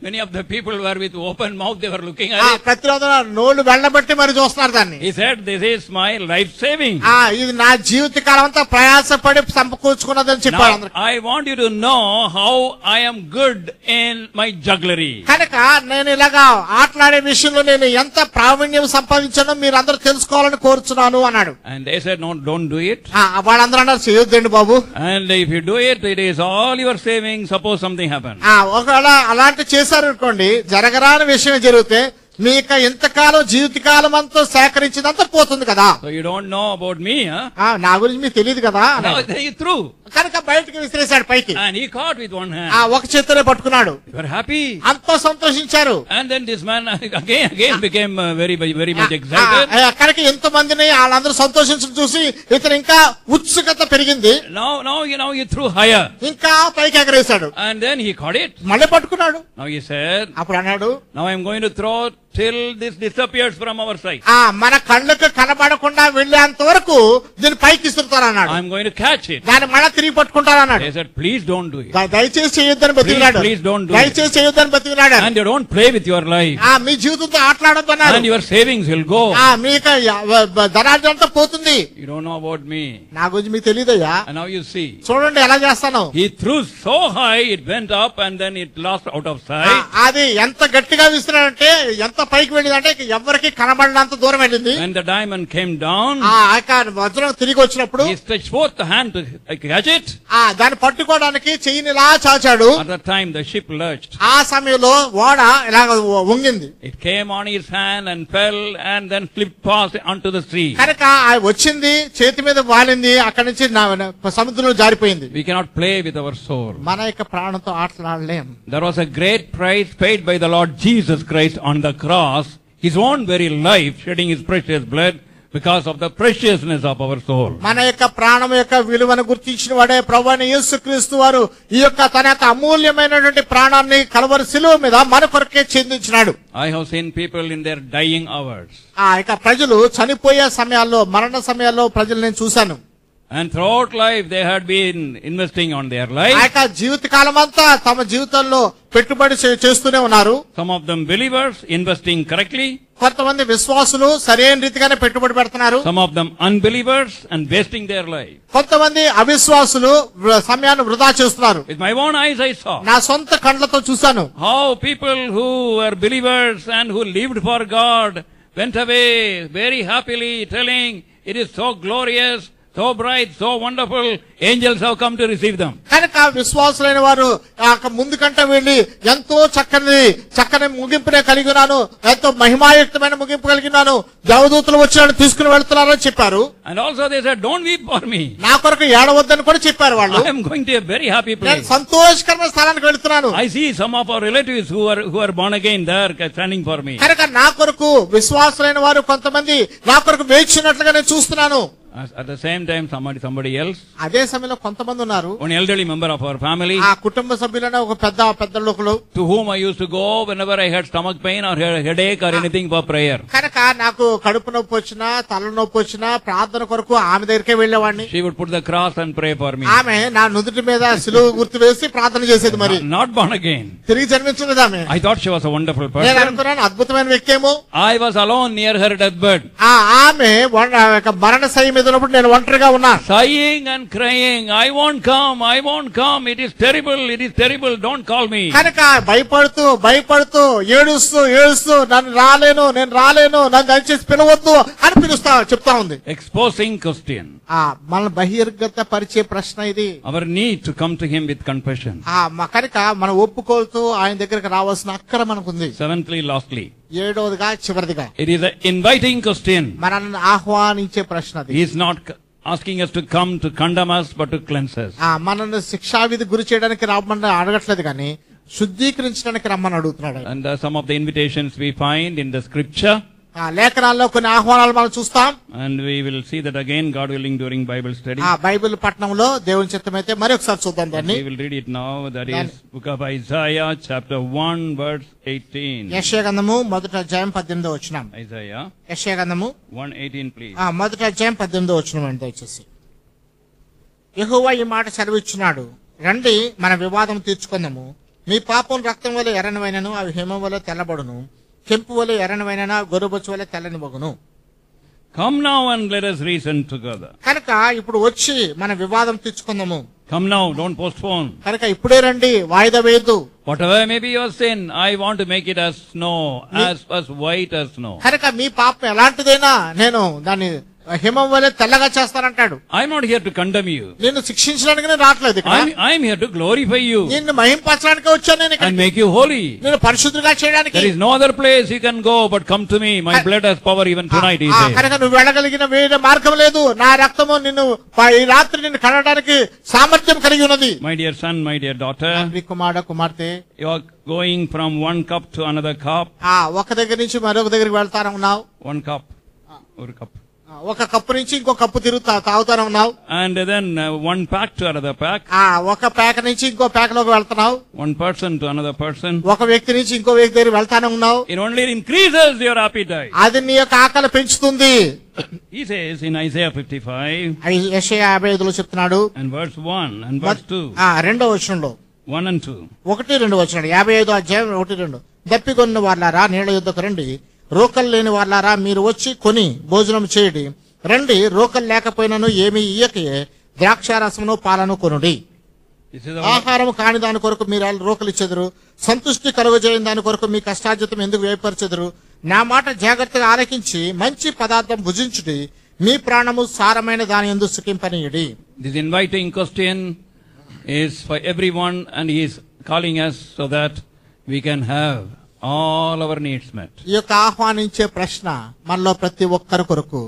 Many of the people were with open mouth, they were looking at it. ప్రతిరోజు నోళ్లు వెళ్ళబెట్టి మరి చూస్తున్నారు దాన్ని. He said, this is my life saving. ఇది నా జీవిత కాలం అంతా ప్రయాసపడి సమకూర్చుకున్నదని చెప్పాడు. I want you to know how I am good in my jugglery. కనుక నేను ఇలాగా ఆటలాడే విషయంలో నేను ఎంత ప్రావీణ్యం సంపాదించానో మీరు అందరూ తెలుసుకోవాలని కోరుచున్నాను అన్నాడు. And they said, no, don't do it. వాళ్ళందరూ అన్నారు, చేయొద్దండి బాబు. And if you do it, it is all your savings. Suppose something happens. ఒకవేళ అలాంటి చేశారు అనుకోండి, జరగరాని విషయం జరిగితే మీక ఎంతకాలం జీవితకాలం అంతా సేకరించినంత పోతుంది కదా. So you don't know about me, నా గురించి మీకు తెలియదు కదా. He threw. కనుక బయటకు విసిరేశాడు పైకి. And he caught with one hand. ఒక చేతిలో పట్టుకున్నాడు. You were happy. అంతా సంతోషించారు. And then this man again became very much excited. కనుక ఎంతో మందిని వాళ్ళందరూ సంతోషించడం చూసి ఇతను ఇంకా ఉత్సుకత పెరిగింది. Now he threw higher. ఇంకా పైకి ఎగరేశాడు. And then he caught it. మళ్ళీ పట్టుకున్నాడు. Now he said, అప్పుడు అన్నాడు, now I am going to throw till this disappears from our sight. మన కళ్ళకు కనబడకుండా వెళ్ళేంత వరకు దీన్ని పైకి ఇస్తుంటారన్నాడు. I'm going to catch it. దాన్ని మళ్ళా తిరిగి పట్టుకుంటారన్నాడు. They said, please don't do it. దయచేసి చేయొద్దని బతికినాడు. Please don't do it. దయచేసి చేయొద్దని బతికినాడు. And you don't play with your life. మీ జీవితంతో ఆటలాడొద్దు అన్నాడు. And your savings will go. మీకు ధనార్జన అంతా పోతుంది. You don't know about me. నా గురించి మీకు తెలియదయ్యా. And now you see. చూడండి ఎలా చేస్తాను. He threw so high, it went up and then it lost out of sight. అది ఎంత గట్టిగా విసిరాడంటే ఎంత పైకి వెళ్ళిందంటే ఎవరికి కనబడినంత దూరం వెళ్ళింది. When the diamond came down, వజ్రం తిరిగి వచ్చినప్పుడు he stretched forth the hand to catch it. దాన్ని పట్టుకోవడానికి చెయ్యిని ఇలా చాచాడు. At that time the ship lurched. ఆ సమయంలో ఓడ ఇలాగ వంగింది. It came on his hand and fell and then slipped past onto the sea. కనుక వచ్చింది చేతి మీద వాలింది, అక్కడి నుంచి సముద్రంలో జారిపోయింది. We cannot play with our soul. మన యొక్క ప్రాణంతో ఆటలాడలేం. There was a great price paid by the Lord Jesus Christ on the cross, his own very life, shedding his precious blood because of the preciousness of our soul. మన యొక్క ప్రాణం యొక్క విలువను గుర్తించిన వాడే ప్రభువైన యేసుక్రీస్తు వారు ఈ యొక్క తన యొక్క అమూల్యమైనటువంటి ప్రాణాన్ని కల్వరి శిలువ మీద మన కొరకే చెందించినాడు. I have seen people in their dying hours. ఇక ప్రజలు చనిపోయే సమయాల్లో, మరణ సమయాల్లో ప్రజలు నేను చూశాను. And throughout life they had been investing on their life. జీవితకాలం అంతా తమ జీవితంలో పెట్టుబడి చేస్తూనే ఉన్నారు. Some of them believers investing correctly. కొంతమంది విశ్వాసులు సరైన రీతిగానే పెట్టుబడి పెడుతున్నారు. Some of them unbelievers and wasting their life. కొంతమంది అవిశ్వాసులు సమయాన్ని వృధా చేస్తున్నారు. With my own eyes I saw. నా సొంత కళ్ళతో చూశాను. How people who were believers and who lived for God went away very happily telling, it is so glorious, so bright, so wonderful, angels have come to receive them. కనుక విశ్వాసులైన వారు ముందు కంటే వెళ్లి ఎంతో చక్కని ముగింపునే కలిగి ఉన్నాను, ఎంతో మహిమాయుక్తమైన ముగింపు కలిగినాను, దేవదూతలు వచ్చి తీసుకుని వెళ్తున్నారని చెప్పారు. And also they said, don't weep for me. నా కొరకు ఏడవద్దని కూడా చెప్పారు వాళ్ళు. I am going to a very happy place. నేను సంతోషకరమైన స్థలానికి వెళ్తున్నాను. I see some of our relatives who are born again there standing for me. కనుక నా కొరకు విశ్వాసులైన వారు కొంతమంది నా కొరకు వేచినట్లుగా నేను చూస్తున్నాను. At the same time somebody else, అదే సమయంలో కొంతమంది ఉన్నారు, one elderly member of our family, ఆ కుటుంబ సభ్యులైన ఒక పెద్ద లోకులు, to whom I used to go whenever I had stomach pain or headache or anything for prayer. కనుక నాకు కడుపు నొప్పి వచ్చినా తల నొప్పి వచ్చినా ప్రార్థన కొరకు ఆమె దగ్గరికే వెళ్ళేవాడిని. She would put the cross and pray for me. ఆమె నా నుదుటి మీద సిలువ గుర్తు వేసి ప్రార్థన చేసేది. మరి not born again, తిరిగి జన్మించలేదు ఆమె. I thought she was a wonderful person. నేను అనుకున్నాను అద్భుతమైన వ్యక్తి ఏమో. I was alone near her deathbed. ఆమె మరణ శయ్య మీద ఉన్నప్పుడు నేను ఒంటరిగా ఉన్నా. Sighing and crying, I won't come, it is terrible, don't call me. కనుక భయపడుతూ ఏడుస్తూ నేను రాలేను నన్ను దయచేసి పిలవద్దు అని చెప్తా ఉంది. Exposing question. మన బహిర్గత పరిచే ప్రశ్న ఇది. Our need to come to him with confession. కనుక మనం ఒప్పుకోలుతూ ఆయన దగ్గరికి రావాల్సిన అక్కర మనకుంది. Seventhly, lastly, ఏడవదిగా చివరిదిగా, it is an inviting question. మనల్ని ఆహ్వానించే ప్రశ్న అది. He is not asking us to come to condemn us but to cleanse us. మనల్ని శిక్షావిధి గురి చేయడానికి రమ్మని అడగట్లేదు కానీ శుద్ధీకరించడానికి రమ్మని అడుగుతున్నాడు. And some of the invitations we find in the scripture. లేఖనాల్లో కొన్ని ఆహ్వానాలు మనం చూస్తాం. And we will see that again, God willing, during Bible study. Bible పఠనంలో దేవుని చిత్తమైతే మరి ఒకసారి చూద్దాం దాన్ని. We will read it now. That is book of Isaiah chapter 1 verse 18. యెషయా గ్రంథము మొదటి అధ్యాయం 18వ వచనం. Isaiah యెషయా గ్రంథము 1:18 please. మొదటి అధ్యాయం 18వ వచనం అండి దయచేసి. యెహోవా ఈ మాట సెలవిచ్చున్నాడు, రండి మన వివాదం తీర్చుకుందాము. మీ పాపం రక్తం వలె ఎర్రనివైనను అవి హిమం వలె తెల్లబడును, కెంపు వలె ఎర్రనివైనను గొర్రెబొచ్చు వలె తెల్లని బొగును. Come now and let us reason together. కనుక ఇప్పుడు వచ్చి మన వివాదం తీర్చుకుందాము. Come now, don't postpone. కనుక ఇప్పుడే రండి, వాయిదా వేయద్దు. Whatever may be your sin, I want to make it as snow, as white as snow. కనుక మీ పాపం ఎలాంటిదైనా నేను దాన్ని హిమం వలె తెల్లగా చేస్తానంటాడు. I'm not here to condemn you. నిన్ను శిక్షించడానికి నేను రావట్లేదు. I'm here to glorify you. నిన్ను మహింపరచడానికి వచ్చాను నేను ఇక్కడ. And make you holy. నిన్ను పరిశుద్ధుగా చేయడానికి. There is no other place you can go but come to me. My blood has power even tonight, he says. కనుక నువ్వు వెళ్ళగలిగిన వేరే మార్గం లేదు. నా రక్తము నిన్ను ఈ రాత్రి నిన్ను కడగడానికి సామర్థ్యం కలిగి ఉన్నది. My dear son, my dear daughter, కుమార్తె, you are going from one cup to another cup. ఒక దగ్గర నుంచి మరొక దగ్గరికి వెళ్తాను ఉన్నావు. One cup. One cup. ఒక కప్పు నుంచి ఇంకో కప్పు తాగుతానే ఉన్నావు. And then one pack to another pack. ఒక ప్యాక్ నుంచి ఇంకో ప్యాక్ లోకి వెళ్తున్నావు. One person to another person. ఒక వ్యక్తి నుంచి ఇంకో వ్యక్తి దగ్గర వెళ్తానే ఉన్నావు. It only increases your appetite. అది నీ యొక్క ఆకలి పెంచుతుంది. He says in Isaiah 55. యెషయా 55లో చెప్తున్నాడు. And verse 1 and verse 2. రెండో వచనంలో 1 and 2. 1-2 వచనాలు 55 అధ్యాయం 1-2. దప్పికొన్న వాళ్ళారా నీళ్ల యుద్ధకు రండి, రోకలు లేని వాళ్ళారా మీరు వచ్చి కొని భోజనం చేయడి. రండి, రోకలు లేకపోయినను ఏమి ఇయ్యకే ద్రాక్షారసమును పాలను కొనుడి. ఆహారం కాని దాని కొరకు మీరు రోకలు ఇచ్చెదరు, సంతుష్టి కలుగజేయని దాని కొరకు మీ కష్టార్జితం ఎందుకు వేపరచెదరు. నా మాట జాగ్రత్తగా ఆలకించి మంచి పదార్థం భుజించుడి, మీ ప్రాణము సారమైన దాని యందు సుఖింపనీయుడి. This inviting question is for everyone, and he is calling us so that we can have all our needs met. ఈ యొక్క ఆహ్వానించే ప్రశ్న మనలో ప్రతి ఒక్కరి కొరకు,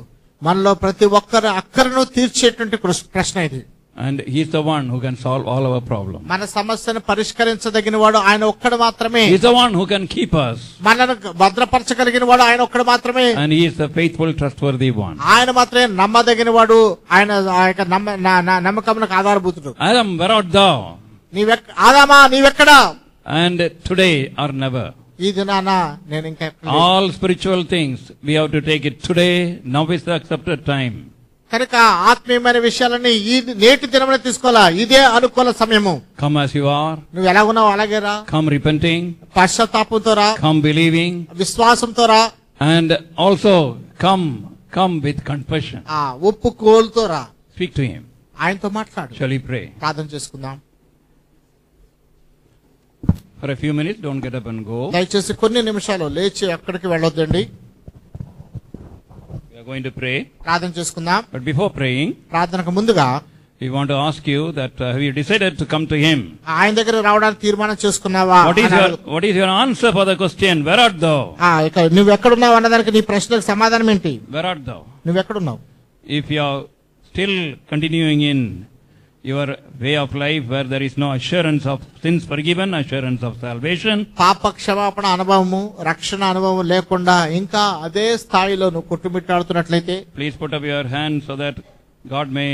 మనలో ప్రతి ఒక్కరి అక్కరను తీర్చేటువంటి ప్రశ్న ఇది. And he is the one who can solve all our problems. మన సమస్యను పరిష్కరించదగిన వాడు ఆయన ఒక్కడు మాత్రమే. He is the one who can keep us. మనను భద్రపరచగలిగిన వాడు ఆయన ఒక్కడు మాత్రమే. And he is the faithful, trustworthy one. ఆయన మాత్రమే నమ్మదగిన వాడు. ఆయన నమ్మకమునకు ఆధారభూతుడు. Adam, where art thou? ఆదామా నీవెక్కడా? And today or never. ఈ దినాన నేను ఇంకా All spiritual things we have to take it today. Now is the accepted time. కనుక ఆత్మీయమైన విషయాలని ఈ నేటి దినమున తీసుకోవాలా. ఇదే అనుకూల సమయము. Come as you are. నువ్వు ఎలా ఉన్నావు అలాగే రా. Come repenting. పశ్చాత్తాపంతో రా. Come believing. విశ్వాసంతో రా. And also come with confession. ఒప్పుకోలుతో రా. Speak to him. ఆయనతో మాట్లాడు. Shall we pray? ప్రార్థన చేసుకుందాం. For a few minutes, don't get up and go. దయచేసి కొన్ని నిమిషాలు లేచి ఎక్కడికి వెళ్ళొద్దండి. We are going to pray. ప్రార్థన చేసుకుందాం. But before praying, ప్రార్థనకు ముందుగా we want to ask you that have you decided to come to him? ఆయన దగ్గర రావడానికి తీర్మానం చేసుకున్నావా? What is your answer for the question? Where art thou? ఇక నువ్వు ఎక్కడున్నావు అన్నదానికి నీ ప్రశ్నకు సమాధానం ఏంటి? Where art thou? నువ్వు ఎక్కడున్నావు? If you are still continuing in your way of life where there is no assurance of sins forgiven, assurance of salvation, పాప క్షమాపణ అనుభవము, రక్షణ అనుభవం లేకుండా ఇంకా అదే స్థాయిలో నువ్వు కొట్టుమిట్టాడుతున్నట్లయితే please put up your hand so that God may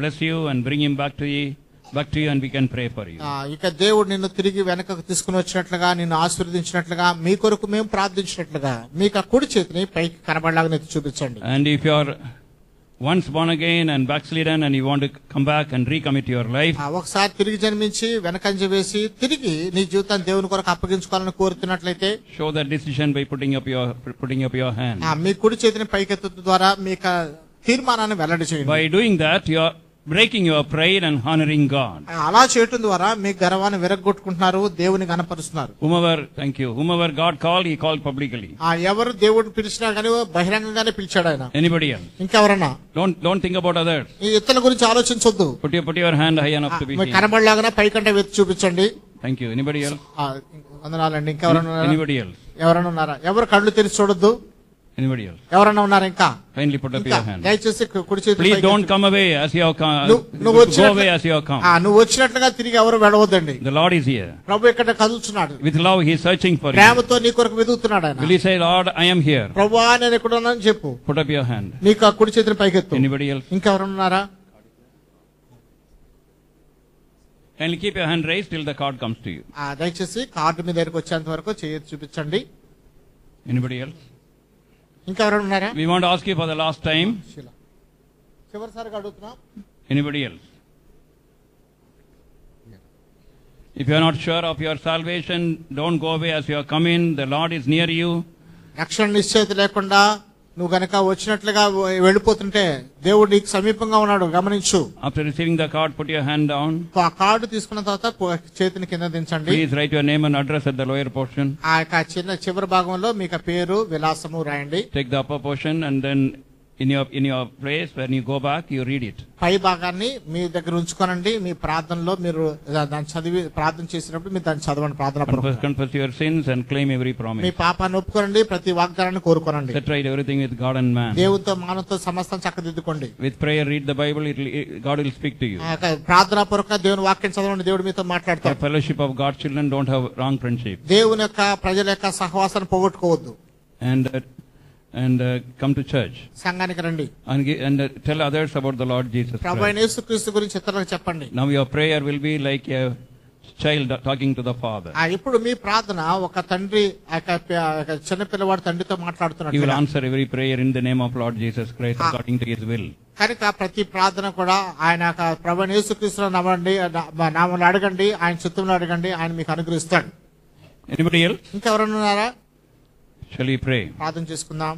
bless you and bring him back to you and we can pray for you. ఇక దేవుడు నిన్ను తిరిగి వెనకకు తీసుకుని వచ్చినట్లుగా, నిన్ను ఆశీర్వదించినట్లుగా, మీ కొరకు మేము ప్రార్థించినట్లుగా మీకు ఆ కుడి చేతిని పైకి కనబడలాగా చూపించండి. And if you are once born again and backslidden and you want to come back and recommit your life, ఒకసారి తిరిగి జన్మించి వెనకంజ వేసి తిరిగి నీ జీవితాన్ని దేవుని కొరకు అప్పగించుకోవాలని కోరుతున్నట్లయితే show that decision by putting up your hand. మీ కుడి చేతిని పైకెత్తడం ద్వారా మీకు తీర్మానాన్ని వెల్లడి చేయండి. By doing that you are breaking your pride and honoring God. అలా చేయటం ద్వారా మీ గర్వాన్ని విరగొట్టుకుంటున్నారు, దేవుని గణపరుస్తున్నారు. Whomever God called, he called publicly. ఎవరు దేవుడిని పిలిచినా కానీ బహిరంగంగానే పిలిచాడు ఆయన. Anybody else? ఇంకెవరన్నా? Don't think about others. ఈ ఇతరుల గురించి ఆలోచించొద్దు. Put your hand high enough to be seen. కనబడలాగానే పైకంటే వెతి చూపించండి. Thank you. Anybody else? వందనాలండి. ఇంకెవరన్నా? Anybody else? ఎవరన్నా ఉన్నారా? ఎవరు కళ్ళు తెరిచి చూడొద్దు. Anybody else? ఎవరన్నా ఉన్నారా? ఇంకా kindly put up your hand. దయచేసి కుడి చేతి. Please don't come away as you have come. Go away as you have come. నువ్వు వచ్చినట్లుగా తిరిగి ఎవరు వెళ్ళవద్దండి. The Lord is here. ప్రభు ఇక్కడ కదులుతున్నాడు. With love he is searching for you. ప్రేమతో నీ కొరకు వెతుకుతున్నాడు ఆయన. Will you say, Lord, I am here? ప్రభువా నేను ఇక్కడ ఉన్నానని చెప్పు. Put up your hand. నీకు ఆ కుడి చేతిని పైకెత్తు. Anybody else? ఇంకెవరన్నా ఉన్నారా? Kindly keep your hand raised till the card comes to you. దయచేసి కార్డు మీ దగ్గరికి వచ్చేంత వరకు చేతి చూపించండి. Anybody else? ఇంకెవరైనా ఉన్నారా? We want to ask you for the last time. చివరిసారిగా అడుగుతున్నాం. Anybody else? If you are not sure of your salvation, don't go away as you have come in. The Lord is near you. రక్షణ నిశ్చయిత లేకుండా నువ్వు గనక వచ్చినట్లుగా వెళ్ళిపోతుంటే దేవుడు నీకు సమీపంగా ఉన్నాడు, గమనించు. After receiving the card, put your hand down. ఆ కార్డు తీసుకున్న తర్వాత చేతిని కింద దించండి. Please write your name and address at the lower portion. ఆ యొక్క చివరి భాగంలో మీకు పేరు విలాసము రాయండి. Take the upper portion and then in your place when you go back you read it. పై భాగాన్ని మీ దగ్గర ఉంచుకోనండి. మీ ప్రార్థనలో మీరు దాన్ని చదివి ప్రార్థన చేసినప్పుడు మీరు దాన్ని చదవండి. ప్రార్థన confess your sins and claim every promise. మీ పాపాన్ని ఒప్పుకోనండి, ప్రతి వాగ్దానాన్ని కోరుకోనండి. Set right everything with God and man. దేవునితో మానవుతో సమస్తం చక్కదిద్దుకోండి. With prayer read the Bible, God will speak to you. ప్రార్థన పూర్వక దేవుని వాక్యం చదవండి, దేవుడు మీతో మాట్లాడతాడు. The fellowship of God's children don't have wrong friendship. దేవుని యొక్క ప్రజల యొక్క సహవాసాన్ని పోగొట్టుకోవద్దు. And and come to church సంఘానికి రండి. and tell others about the Lord Jesus ప్రభువైన Christ. యేసుక్రీస్తు గురించి ఇతరులకు చెప్పండి. Now your prayer will be like a child talking to the father. ఇప్పుడు మీ ప్రార్థన ఒక తండ్రి చిన్న పిల్లవాడు తండ్రితో He will మాట్లాడుతున్నట్టు. answer every prayer in the name of Lord Jesus Christ according to His will. కనుక ప్రతి ప్రార్థన కూడా ఆయన ప్రభువైన యేసుక్రీస్తులో నమ్మండి, నామములో అడగండి, ఆయన చిత్తంలో అడగండి, ఆయన మీకు అనుగ్రహిస్తాడు. Anybody else? ఇంకెవరైనా ఉన్నారా? Shall we pray? ప్రార్థన చేసుకుందాం.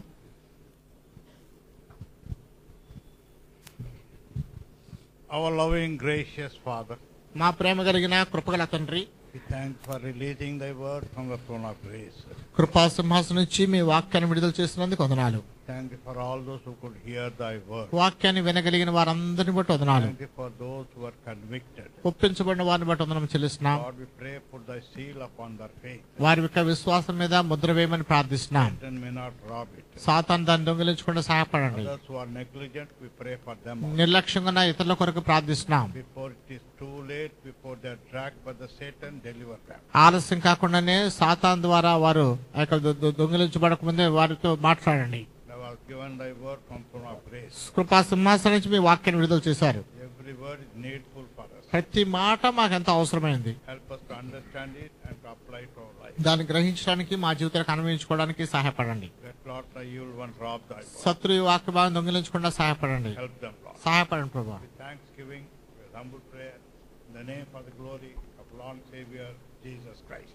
Our loving, gracious Father, మా ప్రేమ కలిగిన కృపగల తండ్రి, we thank for releasing thy word from the throne of grace. కృపా సింహాసనం నుంచి మీ వాక్యాన్ని విడుదల చేసినందుకు వందనాలు. Thank you for all those who could hear thy word. వాక్యాన్ని వినగలిగిన వారందరిని బట్టి వందనాలు. Thank you for those who are convicted. ఒప్పించబడిన వారిని బట్టి వందనం చెల్లిస్తున్నాం. Lord, we pray, put thy seal upon their faith. వారి యొక్క విశ్వాసం మీద ముద్ర వేయమని ప్రార్థిస్తున్నాం. Satan may not rob it. సాతాను దాన్ని దొంగిలించకుండా సహాయపడండి. Others who are negligent, we pray for them. నిర్లక్ష్యంగా ఉన్న ఇతరుల కొరకు ప్రార్థిస్తున్నాం. Before it is too late, before they are dragged by the Satan, deliver them. ఆలస్యం కాకుండానే సాతాను ద్వారా వారు దొంగిలించబడక ముందే వారితో మాట్లాడండి. Thou hast given thy word from throne of grace. కృపా సింహాసనం నుంచి మీ వాక్యాన్ని విడుదల చేశారు. Every word is needful for us. ప్రతి మాట మాకు ఎంతో అవసరమైంది. Help us to understand it and to apply it to our life. దాన్ని గ్రహించడానికి మా జీవితానికి అన్వయించుకోవడానికి సహాయపడండి. Let Lord the evil one rob thy word. శత్రు వాక్య భావం దొంగిలించకుండా సహాయపడండి. Help them, Lord. సహాయపడండి ప్రభా. With thanksgiving, with humble prayer, in the name for the glory of Lord and Savior Jesus Christ.